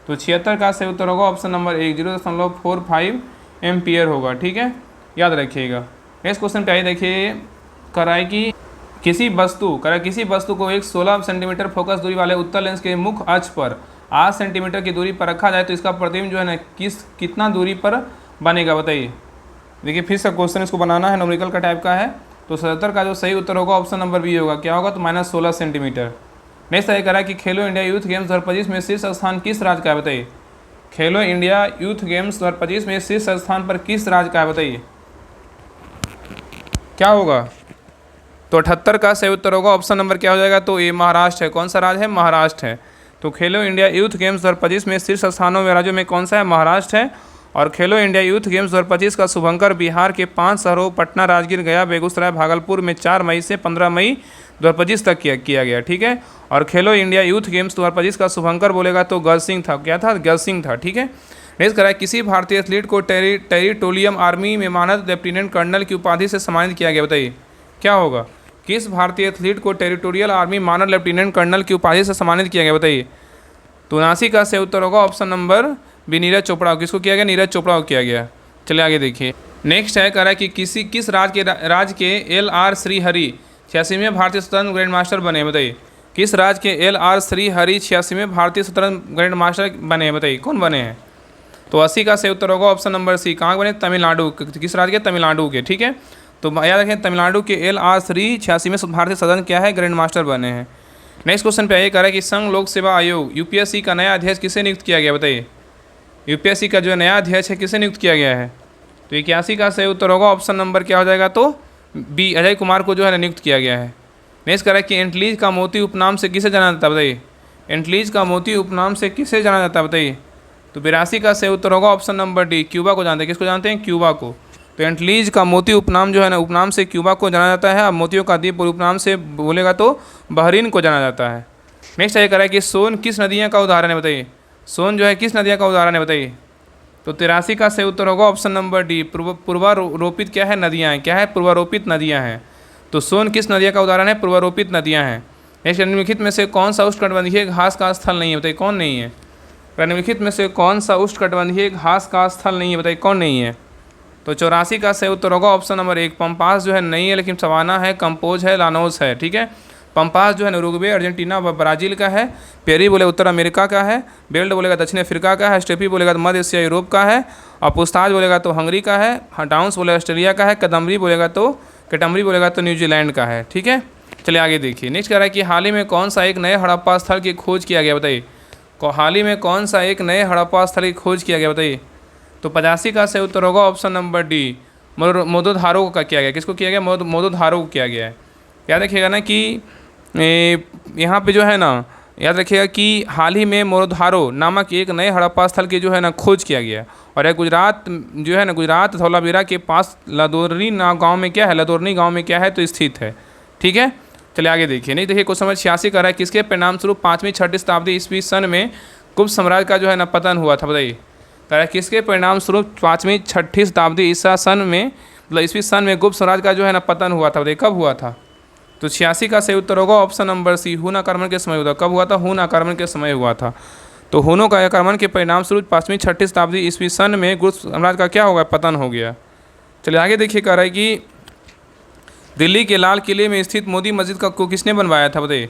तो 76 का सही उत्तर होगा ऑप्शन नंबर 1, 0.45 एम्पियर होगा। ठीक है, याद रखिएगा। नेक्स्ट क्वेश्चन पे आइए देखिए, कराए कि किसी वस्तु को एक 16 सेंटीमीटर फोकस दूरी वाले उत्तल लेंस के मुख्य अक्ष पर 8 सेंटीमीटर की दूरी पर रखा जाए तो इसका प्रतिबिंब जो है ना कितना दूरी पर बनेगा, बताइए। देखिए फिर से क्वेश्चन इसको बनाना है, न्यूमेरिकल का टाइप का है। तो 77 का जो सही उत्तर होगा ऑप्शन नंबर बी होगा, क्या होगा, तो -16 सेंटीमीटर। नेक्स्ट ये करा कि खेलो इंडिया यूथ गेम्स 2025 में शीर्ष स्थान किस राज्य का है, बताइए। खेलो इंडिया यूथ गेम्स 2025 में शीर्ष स्थान पर किस राज्य का है, बताइए क्या होगा। तो 78 का सही उत्तर होगा ऑप्शन नंबर क्या हो जाएगा, तो ये महाराष्ट्र है। कौन सा राज्य है, महाराष्ट्र है। तो खेलो इंडिया यूथ गेम्स 2025 में शीर्ष स्थानों में राज्यों में कौन सा है, महाराष्ट्र है। और खेलो इंडिया यूथ गेम्स 2025 का शुभंकर बिहार के 5 शहरों पटना, राजगीर, गया, बेगूसराय, भागलपुर में 4 मई से 15 मई 2025 तक किया गया। ठीक है, और खेलो इंडिया यूथ गेम्स 2025 का शुभंकर बोलेगा तो गर्सिंग था, क्या था, गर्सिंग था। ठीक है, नेक्स्ट करा किसी भारतीय एथलीट को टेरिटोरियल आर्मी में मानद लेफ्टिनेंट कर्नल की उपाधि से सम्मानित किया गया, बताइए क्या होगा। किस भारतीय एथलीट को टेरिटोरियल आर्मी मानद लेफ्टिनेंट कर्नल की उपाधि से सम्मानित किया गया, बताइए। तो 79 का सही उत्तर होगा option number B, Neeraj Chopra. किसको किया गया, नीरज चोपड़ा को किया गया। चलिए आगे देखिए। नेक्स्ट है कह रहा है कि किस राज्य के LR श्रीहरि 86वें भारतीय शतरंज ग्रैंड मास्टर बने, बताइए। किस राज्य के LR श्रीहरि 86वें भारतीय शतरंज ग्रैंड मास्टर बने हैं, बताइए कौन बने हैं। तो 80 का सही उत्तर होगा ऑप्शन नंबर सी, कहाँ बने, तमिलनाडु। किस राज्य के, तमिलनाडु के। ठीक है, तो याद रखें तमिलनाडु के LR श्री 86वें भारतीय शतरंज क्या है, ग्रैंड मास्टर बने हैं। नेक्स्ट क्वेश्चन पे आइए, कह रहा है कि संघ लोक सेवा आयोग UPSC का नया अध्यक्ष किसे नियुक्त किया गया, बताइए। UPSC का जो नया अध्यक्ष है किसे नियुक्त किया गया है, तो 81 का सही उत्तर होगा ऑप्शन नंबर क्या हो जाएगा, तो बी, अजय कुमार को जो है नियुक्त किया गया है। नेक्स्ट करें कि एंटलीज का मोती उपनाम से किसे जाना जाता है, बताइए। एंटलीज का मोती उपनाम से किसे जाना जाता है, बताइए। तो 82 का सही उत्तर होगा ऑप्शन नंबर डी, क्यूबा को जानते हैं। किसको जानते हैं, क्यूबा को। तो एंटलीज का मोती उपनाम जो है ना, उपनाम से क्यूबा को जाना जाता है। अब मोतियों का द्वीप उपनाम से बोलेगा तो बहरीन को जाना जाता है। नेक्स्ट ये करें कि सोन किस नदियाँ का उदाहरण है, बताइए। सोन जो है किस नदियाँ का उदाहरण है, बताइए। तो 83 का सही उत्तर होगा ऑप्शन नंबर डी, पूर्वारोपित क्या है, नदियाँ हैं। क्या है, पूर्वारोपित नदियाँ हैं। तो सोन किस नदिया का उदाहरण है, पूर्वारोपित नदियाँ हैं। नेक्स्ट, निम्नलिखित में से कौन सा उष्णकटिबंधीय घास का स्थल नहीं है, बताइए कौन नहीं है। निम्नलिखित में से कौन सा उष्णकटिबंधीय घास का स्थल नहीं है, बताइए कौन नहीं है। तो 84 का सही उत्तर होगा ऑप्शन नंबर एक, पंपास जो है नहीं है, लेकिन सवाना है, कंपोज है, लानोस है। ठीक है, पंपास जो है उरुग्वे, अर्जेंटीना व ब्राज़ील का है। पेरी बोले उत्तर अमेरिका का है। बेल्ट बोलेगा दक्षिण अफ्रीका का है। स्टेपी बोलेगा तो मध्य एशिया यूरोप का है। और पुस्ताज बोलेगा तो हंगरी का है। डाउंस बोलेगा ऑस्ट्रेलिया का है। कटम्बरी बोलेगा तो न्यूजीलैंड का है। ठीक है, चलिए आगे देखिए। नेक्स्ट कह रहा है कि हाल ही में कौन सा एक नए हड़प्पा स्थल की खोज किया गया, बताइए। हाल ही में कौन सा एक नए हड़प्पा स्थल की खोज किया गया, बताइए। तो 85 का सही उत्तर होगा ऑप्शन नंबर डी, मोदोधारो का किया गया। किसको किया गया, मोदोधारो को किया गया है। याद रखिएगा ना कि यहाँ पे जो है ना, याद रखिएगा कि हाल ही में मोदोधारो नामक एक नए हड़प्पा स्थल की जो है ना खोज किया गया है। और यह गुजरात जो है ना, गुजरात धौलावीरा के पास लदोरनी गांव में क्या है, लदोरनी गांव में क्या है, तो स्थित है। ठीक है, चलिए आगे देखिए। नहीं देखिए, क्वेश्चन नंबर 86 कर रहा है किसके परिणाम स्वरूप 5वीं-6वीं शताब्दी ईस्वी सन में गुप्त साम्राज्य का जो है ना पतन हुआ था, बताइए। कह रहा है किसके परिणाम स्वरूप 5वीं-6वीं शताब्दी ईसा सन में, मतलब ईस्वी सन में गुप्त साम्राज्य का जो है ना पतन हुआ था, बताइए कब हुआ था। तो 86 का सही उत्तर होगा ऑप्शन नंबर सी, हुन आक्रमण के समय हुआ था। कब हुआ था, हुन आक्रमण के समय हुआ था। तो हुनों का आक्रमण के परिणाम स्वरूप 5वीं-6वीं शताब्दी ईस्वी सन में गुप्त साम्राज्य का क्या होगा, पतन हो गया। चलिए आगे देखिए, कह रहा है कि दिल्ली के लाल किले में स्थित मोदी मस्जिद को किसने बनवाया था, बताइए।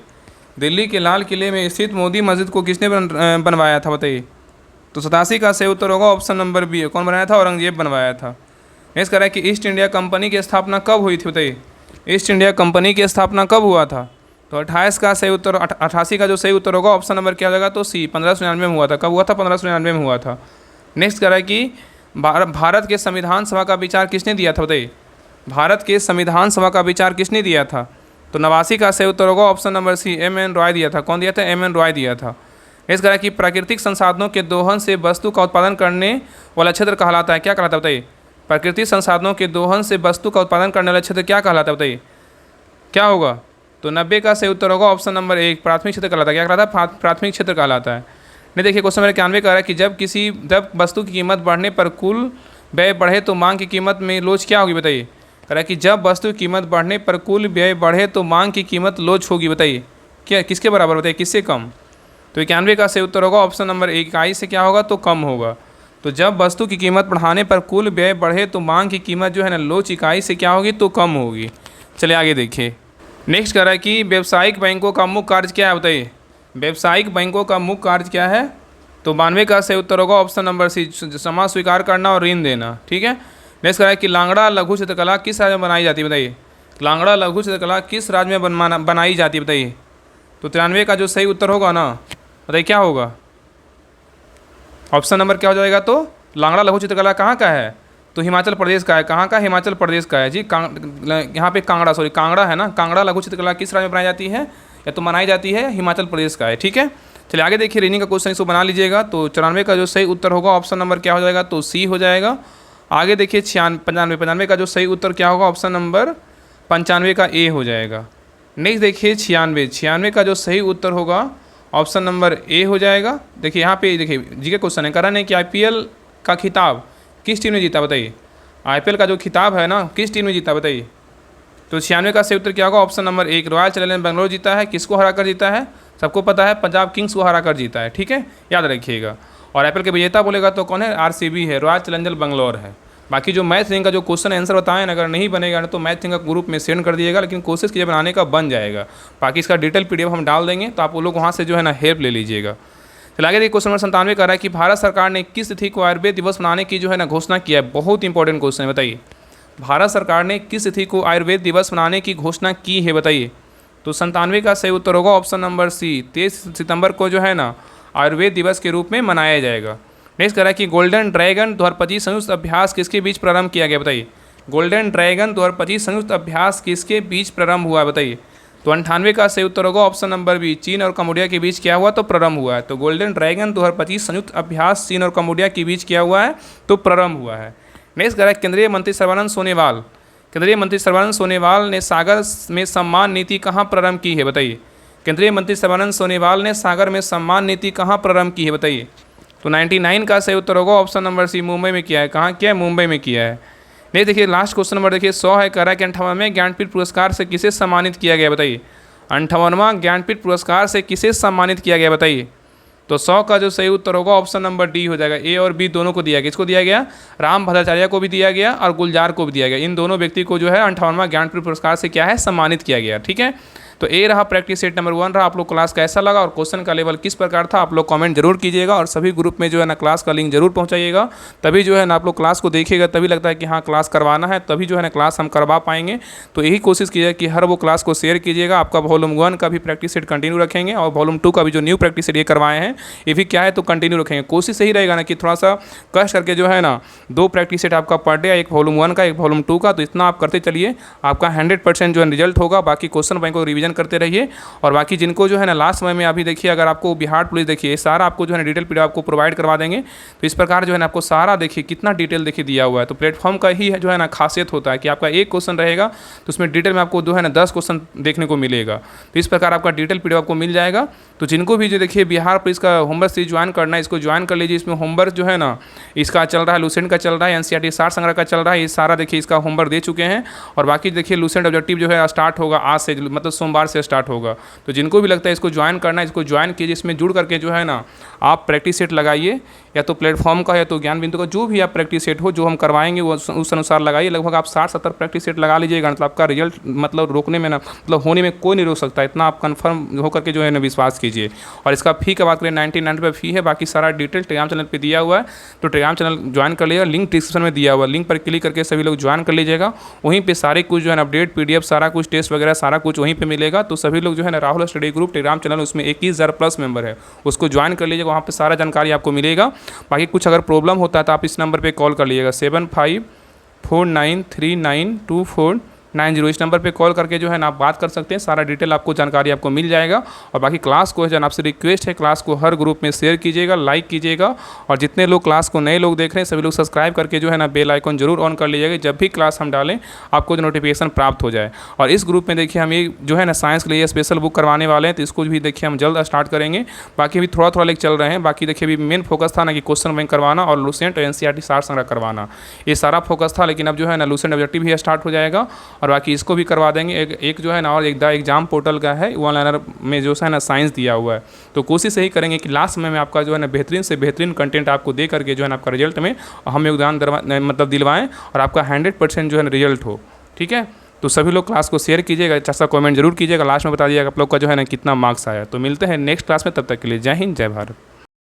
दिल्ली के लाल किले में स्थित मोदी मस्जिद को किसने बनवाया था, बताइए। तो 87 का सही उत्तर होगा ऑप्शन नंबर बी, कौन बनाया था, औरंगजेब बनवाया था। नेक्स्ट कह रहा है कि ईस्ट इंडिया कंपनी की स्थापना कब हुई थी, बताइए। ईस्ट इंडिया कंपनी की स्थापना कब हुआ था। तो 28 का सही उत्तर, 88 का जो सही उत्तर होगा ऑप्शन नंबर क्या हो जाएगा, तो सी, 1599 में हुआ था। कब हुआ था, 1599 में हुआ था। नेक्स्ट कह रहा है कि भारत के संविधान सभा का विचार किसने दिया था, बताइए। भारत के संविधान सभा का विचार किसने दिया था। तो 89 का सही उत्तर होगा option number C, M.N. Roy दिया था। कौन दिया था, M.N. रॉय दिया था। नेक्स्ट कह रहा है कि प्राकृतिक संसाधनों के दोहन से वस्तु का उत्पादन करने वाला क्षेत्र कहलाता है, क्या कहलाता है, बताइए। प्राकृतिक संसाधनों के दोहन से वस्तु का उत्पादन करने वाला क्षेत्र क्या कहलाता है, बताइए क्या होगा। तो 90 का सही उत्तर होगा ऑप्शन नंबर एक, प्राथमिक क्षेत्र कहलाता है। क्या कहलाता है, प्राथमिक क्षेत्र कहलाता है। नहीं देखिए, क्वेश्चन नंबर 91 कह रहा है कि जब वस्तु की कीमत बढ़ने पर कुल व्यय बढ़े तो मांग की कीमत में लोच क्या होगी, बताइए। कह रहा है कि जब वस्तु की कीमत बढ़ने पर कुल व्यय बढ़े तो मांग की कीमत लोच होगी, बताइए क्या, किसके बराबर, बताइए किससे कम। तो 91 का सही उत्तर होगा ऑप्शन नंबर एक, इकाई से क्या होगा, तो कम होगा। तो जब वस्तु की कीमत बढ़ाने पर कुल व्यय बढ़े तो मांग की कीमत जो है ना लोच इकाई से क्या होगी, तो कम होगी। चलिए आगे देखिए। नेक्स्ट कह रहा है कि व्यावसायिक बैंकों का मुख्य कार्य क्या है, बताइए। व्यावसायिक बैंकों का मुख्य कार्य क्या है। तो 92 का सही उत्तर होगा ऑप्शन नंबर सी, क्षमा स्वीकार करना और ऋण देना। ठीक है, नेक्स्ट कह रहा है कि लांगड़ा लघु चित्रकला किस राज्य में बनाई जाती है, बताइए। लांगड़ा लघु चित्रकला किस राज्य में बनाई जाती है, बताइए। तो 93 का जो सही उत्तर होगा ना, बताइए क्या होगा, ऑप्शन नंबर क्या हो जाएगा। तो लांगड़ा लघु चित्रकला कहाँ का है, तो हिमाचल प्रदेश का है। कहाँ का, हिमाचल प्रदेश का है जी। यहाँ पे कांगड़ा है ना, कांगड़ा लघु चित्रकला किस राज्य में बनाई जाती है, या तो बनाई जाती है हिमाचल प्रदेश का है। ठीक है, चलिए आगे देखिए। रीजनिंग का क्वेश्चन इसको बना लीजिएगा। तो 94 का जो सही उत्तर होगा ऑप्शन नंबर क्या हो जाएगा, तो सी हो जाएगा। आगे देखिए 95 का जो सही उत्तर क्या होगा, ऑप्शन नंबर 95 का ए हो जाएगा। नेक्स्ट देखिए 96 का जो सही उत्तर होगा ऑप्शन नंबर ए हो जाएगा। देखिए यहाँ पे देखिए जी के क्वेश्चन है, कह रहा है कि IPL का खिताब किस टीम ने जीता, बताइए। IPL का जो खिताब है ना, किस टीम ने जीता, बताइए। तो 96 का सही उत्तर क्या होगा, ऑप्शन नंबर एक, रॉयल चैलेंजर्स बेंगलोर जीता है। किसको हरा कर जीता है, सबको पता है, पंजाब किंग्स को हरा कर जीता है। ठीक है, याद रखिएगा। और IPL के विजेता बोलेगा तो कौन है, RCB है, रॉयल चैलेंजर्स बेंगलोर है। बाकी जो मैथ रिंग का जो क्वेश्चन आंसर बताएं, अगर नहीं बनेगा तो मैथ रिंग का ग्रुप में सेंड कर दिएगा, लेकिन कोशिश कीजिए बनाने का बन जाएगा। बाकी इसका डिटेल PDF हम डाल देंगे, तो आप वो लोग वहाँ से जो है ना हेल्प ले लीजिएगा। चलिए आगे देखिए। क्वेश्चन नंबर 97 कर रहा है कि भारत सरकार ने किस तिथि को आयुर्वेद दिवस मनाने की जो है ना घोषणा किया है। बहुत इंपॉर्टेंट क्वेश्चन है, बताइए। भारत सरकार ने किस तिथि को आयुर्वेद दिवस मनाने की घोषणा की है, बताइए। तो 97 का सही उत्तर होगा ऑप्शन नंबर सी, 23 सितंबर को जो है ना आयुर्वेद दिवस के रूप में मनाया जाएगा। नेक्स्ट कह रहा है कि गोल्डन ड्रैगन 2025 संयुक्त अभ्यास किसके बीच प्रारंभ किया गया, बताइए। गोल्डन ड्रैगन 2025 संयुक्त अभ्यास किसके बीच प्रारंभ हुआ है, बताइए। तो 98 का सही उत्तर होगा ऑप्शन नंबर बी, चीन और कम्बोडिया के बीच क्या हुआ, तो प्रारंभ हुआ है। तो गोल्डन ड्रैगन 2025 संयुक्त अभ्यास चीन और कम्बोडिया के बीच क्या हुआ है, तो प्रारंभ हुआ है। नेक्स्ट कह रहा है केंद्रीय मंत्री सर्बानंद सोनोवाल, केंद्रीय मंत्री सर्बानंद सोनोवाल ने सागर में सम्मान नीति कहाँ प्रारंभ की है, बताइए। केंद्रीय मंत्री सर्बानंद सोनोवाल ने सागर में सम्मान नीति कहाँ प्रारंभ की है, बताइए। तो 99 का सही उत्तर होगा ऑप्शन नंबर सी, मुंबई में किया है। कहाँ किया है, मुंबई में किया है। नहीं देखिए लास्ट क्वेश्चन नंबर देखिए 100 है, कह रहा है कि 58वें ज्ञानपीठ पुरस्कार से किसे सम्मानित किया गया, बताइए। 58वां ज्ञानपीठ पुरस्कार से किसे सम्मानित किया गया, बताइए। तो 100 का जो सही उत्तर होगा ऑप्शन नंबर डी हो जाएगा। ए और बी दोनों को दिया गया, किसको दिया गया, राम भद्राचार्य को भी दिया गया और गुलजार को भी दिया गया। इन दोनों व्यक्ति को जो है 58वां ज्ञानपीठ पुरस्कार से क्या है, सम्मानित किया गया। ठीक है, तो ए रहा प्रैक्टिस सेट नंबर 1 रहा। आप लोग क्लास कैसा लगा और क्वेश्चन का लेवल किस प्रकार था, आप लोग कमेंट जरूर कीजिएगा और सभी ग्रुप में जो है ना क्लास का लिंक जरूर पहुंचाइएगा। तभी जो है ना आप लोग क्लास को देखिएगा, तभी लगता है कि हाँ क्लास करवाना है, तभी जो है ना क्लास हम करवा पाएंगे। तो यही कोशिश कीजिएगा कि हर वो क्लास को शेयर कीजिएगा। आपका वॉल्यूम 1 का भी प्रैक्टिस सेट कंटिन्यू रखेंगे और वॉल्यूम 2 का भी जो न्यू प्रैक्टिस सेट ये करवाए हैं ये भी क्या है, तो कंटिन्यू रखेंगे। कोशिश यही रहेगा ना कि थोड़ा सा कष्ट करके जो है ना 2 प्रैक्टिस सेट आपका पर डे, एक वॉल्यूम 1 का एक वॉल्यूम 2 का, तो इतना आप करते चलिए, आपका 100% जो है रिजल्ट होगा। बाकी क्वेश्चन बैंक को रिवीजन करते रहिए। और बाकी जिनको जो है ना लास्ट समय में अभी देखिए, अगर आपको बिहार पुलिस देखिए सारा आपको जो है ना डिटेल पीडीएफ आपको प्रोवाइड करवा देंगे। तो इस प्रकार जो है ना आपको सारा देखिए कितना डिटेल देखिए दिया हुआ है। तो प्लेटफॉर्म का ही जो है ना खासियत होता है कि आपका एक क्वेश्चन रहेगा तो उसमें डिटेल में आपको जो है ना 10 क्वेश्चन देखने को मिलेगा। तो इस प्रकार आपका डिटेल पीडीएफ आपको मिल जाएगा। तो जिनको भी जो देखिए बिहार पुलिस का होमवर्क सीरीज ज्वाइन करना है, इसको ज्वाइन कर लीजिए। इसमें होमवर्क जो है ना इसका चल रहा है, लूसेंट का चल रहा है, एनसीईआरटी सार संग्रह का चल रहा है, ये सारा देखिए इसका होमवर्क दे चुके हैं। और बाकी देखिए लूसेंट ऑब्जेक्टिव जो है स्टार्ट होगा आज से, मतलब सोमवार से स्टार्ट होगा। तो जिनको भी लगता है इसको ज्वाइन करना है, इसको ज्वाइन कीजिए। इसमें जुड़ करके जो है ना आप प्रैक्टिस सेट लगाइए, या तो प्लेटफॉर्म का या तो ज्ञान बिंदु का, जो भी आप प्रैक्टिस सेट हो जो हम करवाएंगे वो उस अनुसार लगाइए। लगभग आप 60-70 प्रैक्टिस सेट लगा लीजिएगा, मतलब आपका रिजल्ट मतलब रोकने में ना, मतलब होने में कोई नहीं रोक सकता। इतना आप कंफर्म होकर के जो है ना विश्वास कीजिए। और इसका फ़ी की बात करें 99 रुपये फ़ी है। बाकी सारा डिटेल टेलीग्राम चैनल पर दिया हुआ है, तो टेलीग्राम चैनल ज्वाइन कर लीजिएगा। लिंक डिस्क्रिप्शन में दिया हुआ है, लिंक पर क्लिक करके सभी लोग ज्वाइन कर लीजिएगा। वहीं पर सारे कुछ जो है अपडेट PDF सारा कुछ टेस्ट वगैरह सारा कुछ वहीं पर मिलेगा। तो सभी लोग जो है ना Rahul study group Telegram channel, उसमें 21,000+ मेंबर है, उसको ज्वाइन कर लीजिएगा। वहाँ पे सारा जानकारी आपको मिलेगा। बाकी कुछ अगर प्रॉब्लम होता है तो आप इस नंबर पे कॉल कर लीजिएगा 7549392490। इस नंबर पे कॉल करके जो है ना आप बात कर सकते हैं, सारा डिटेल आपको जानकारी आपको मिल जाएगा। और बाकी क्लास को जो है आपसे रिक्वेस्ट है, क्लास को हर ग्रुप में शेयर कीजिएगा, लाइक कीजिएगा। और जितने लोग क्लास को नए लोग देख रहे हैं सभी लोग सब्सक्राइब करके जो है ना बेल आइकन जरूर ऑन कर लीजिएगा, जब भी क्लास हम डालें आपको जो नोटिफिकेशन प्राप्त हो जाए। और इस ग्रुप में देखिए हम ये जो है ना साइंस के लिए स्पेशल बुक करवाने वाले हैं, तो इसको भी देखिए हम जल्द स्टार्ट करेंगे। बाकी अभी थोड़ा लेक चल रहे हैं। बाकी देखिए अभी मेन फोकस था ना कि क्वेश्चन बैंक करवाना और लूसेंट और एनसीईआरटी सार संग्रह करवाना, ये सारा फोकस था। लेकिन अब जो है ना लूसेंट ऑब्जेक्टिव भी स्टार्ट हो जाएगा और बाकी इसको भी करवा देंगे। एक जो है ना और एक द एग्जाम पोर्टल का है, वन लाइनर में जो है ना साइंस दिया हुआ है। तो कोशिश यही करेंगे कि लास्ट समय में आपका जो है ना बेहतरीन से बेहतरीन कंटेंट आपको दे करके जो है ना आपका रिजल्ट में हम योगदान मतलब दिलवाएं और आपका 100% जो है ना रिजल्ट हो। ठीक है, तो सभी लोग क्लास को शेयर कीजिएगा, अच्छा सा कमेंट जरूर कीजिएगा, लास्ट में बता दीजिएगा आप लोग का जो है ना कितना मार्क्स आया। तो मिलते हैं नेक्स्ट क्लास में, तब तक के लिए जय हिंद जय भारत।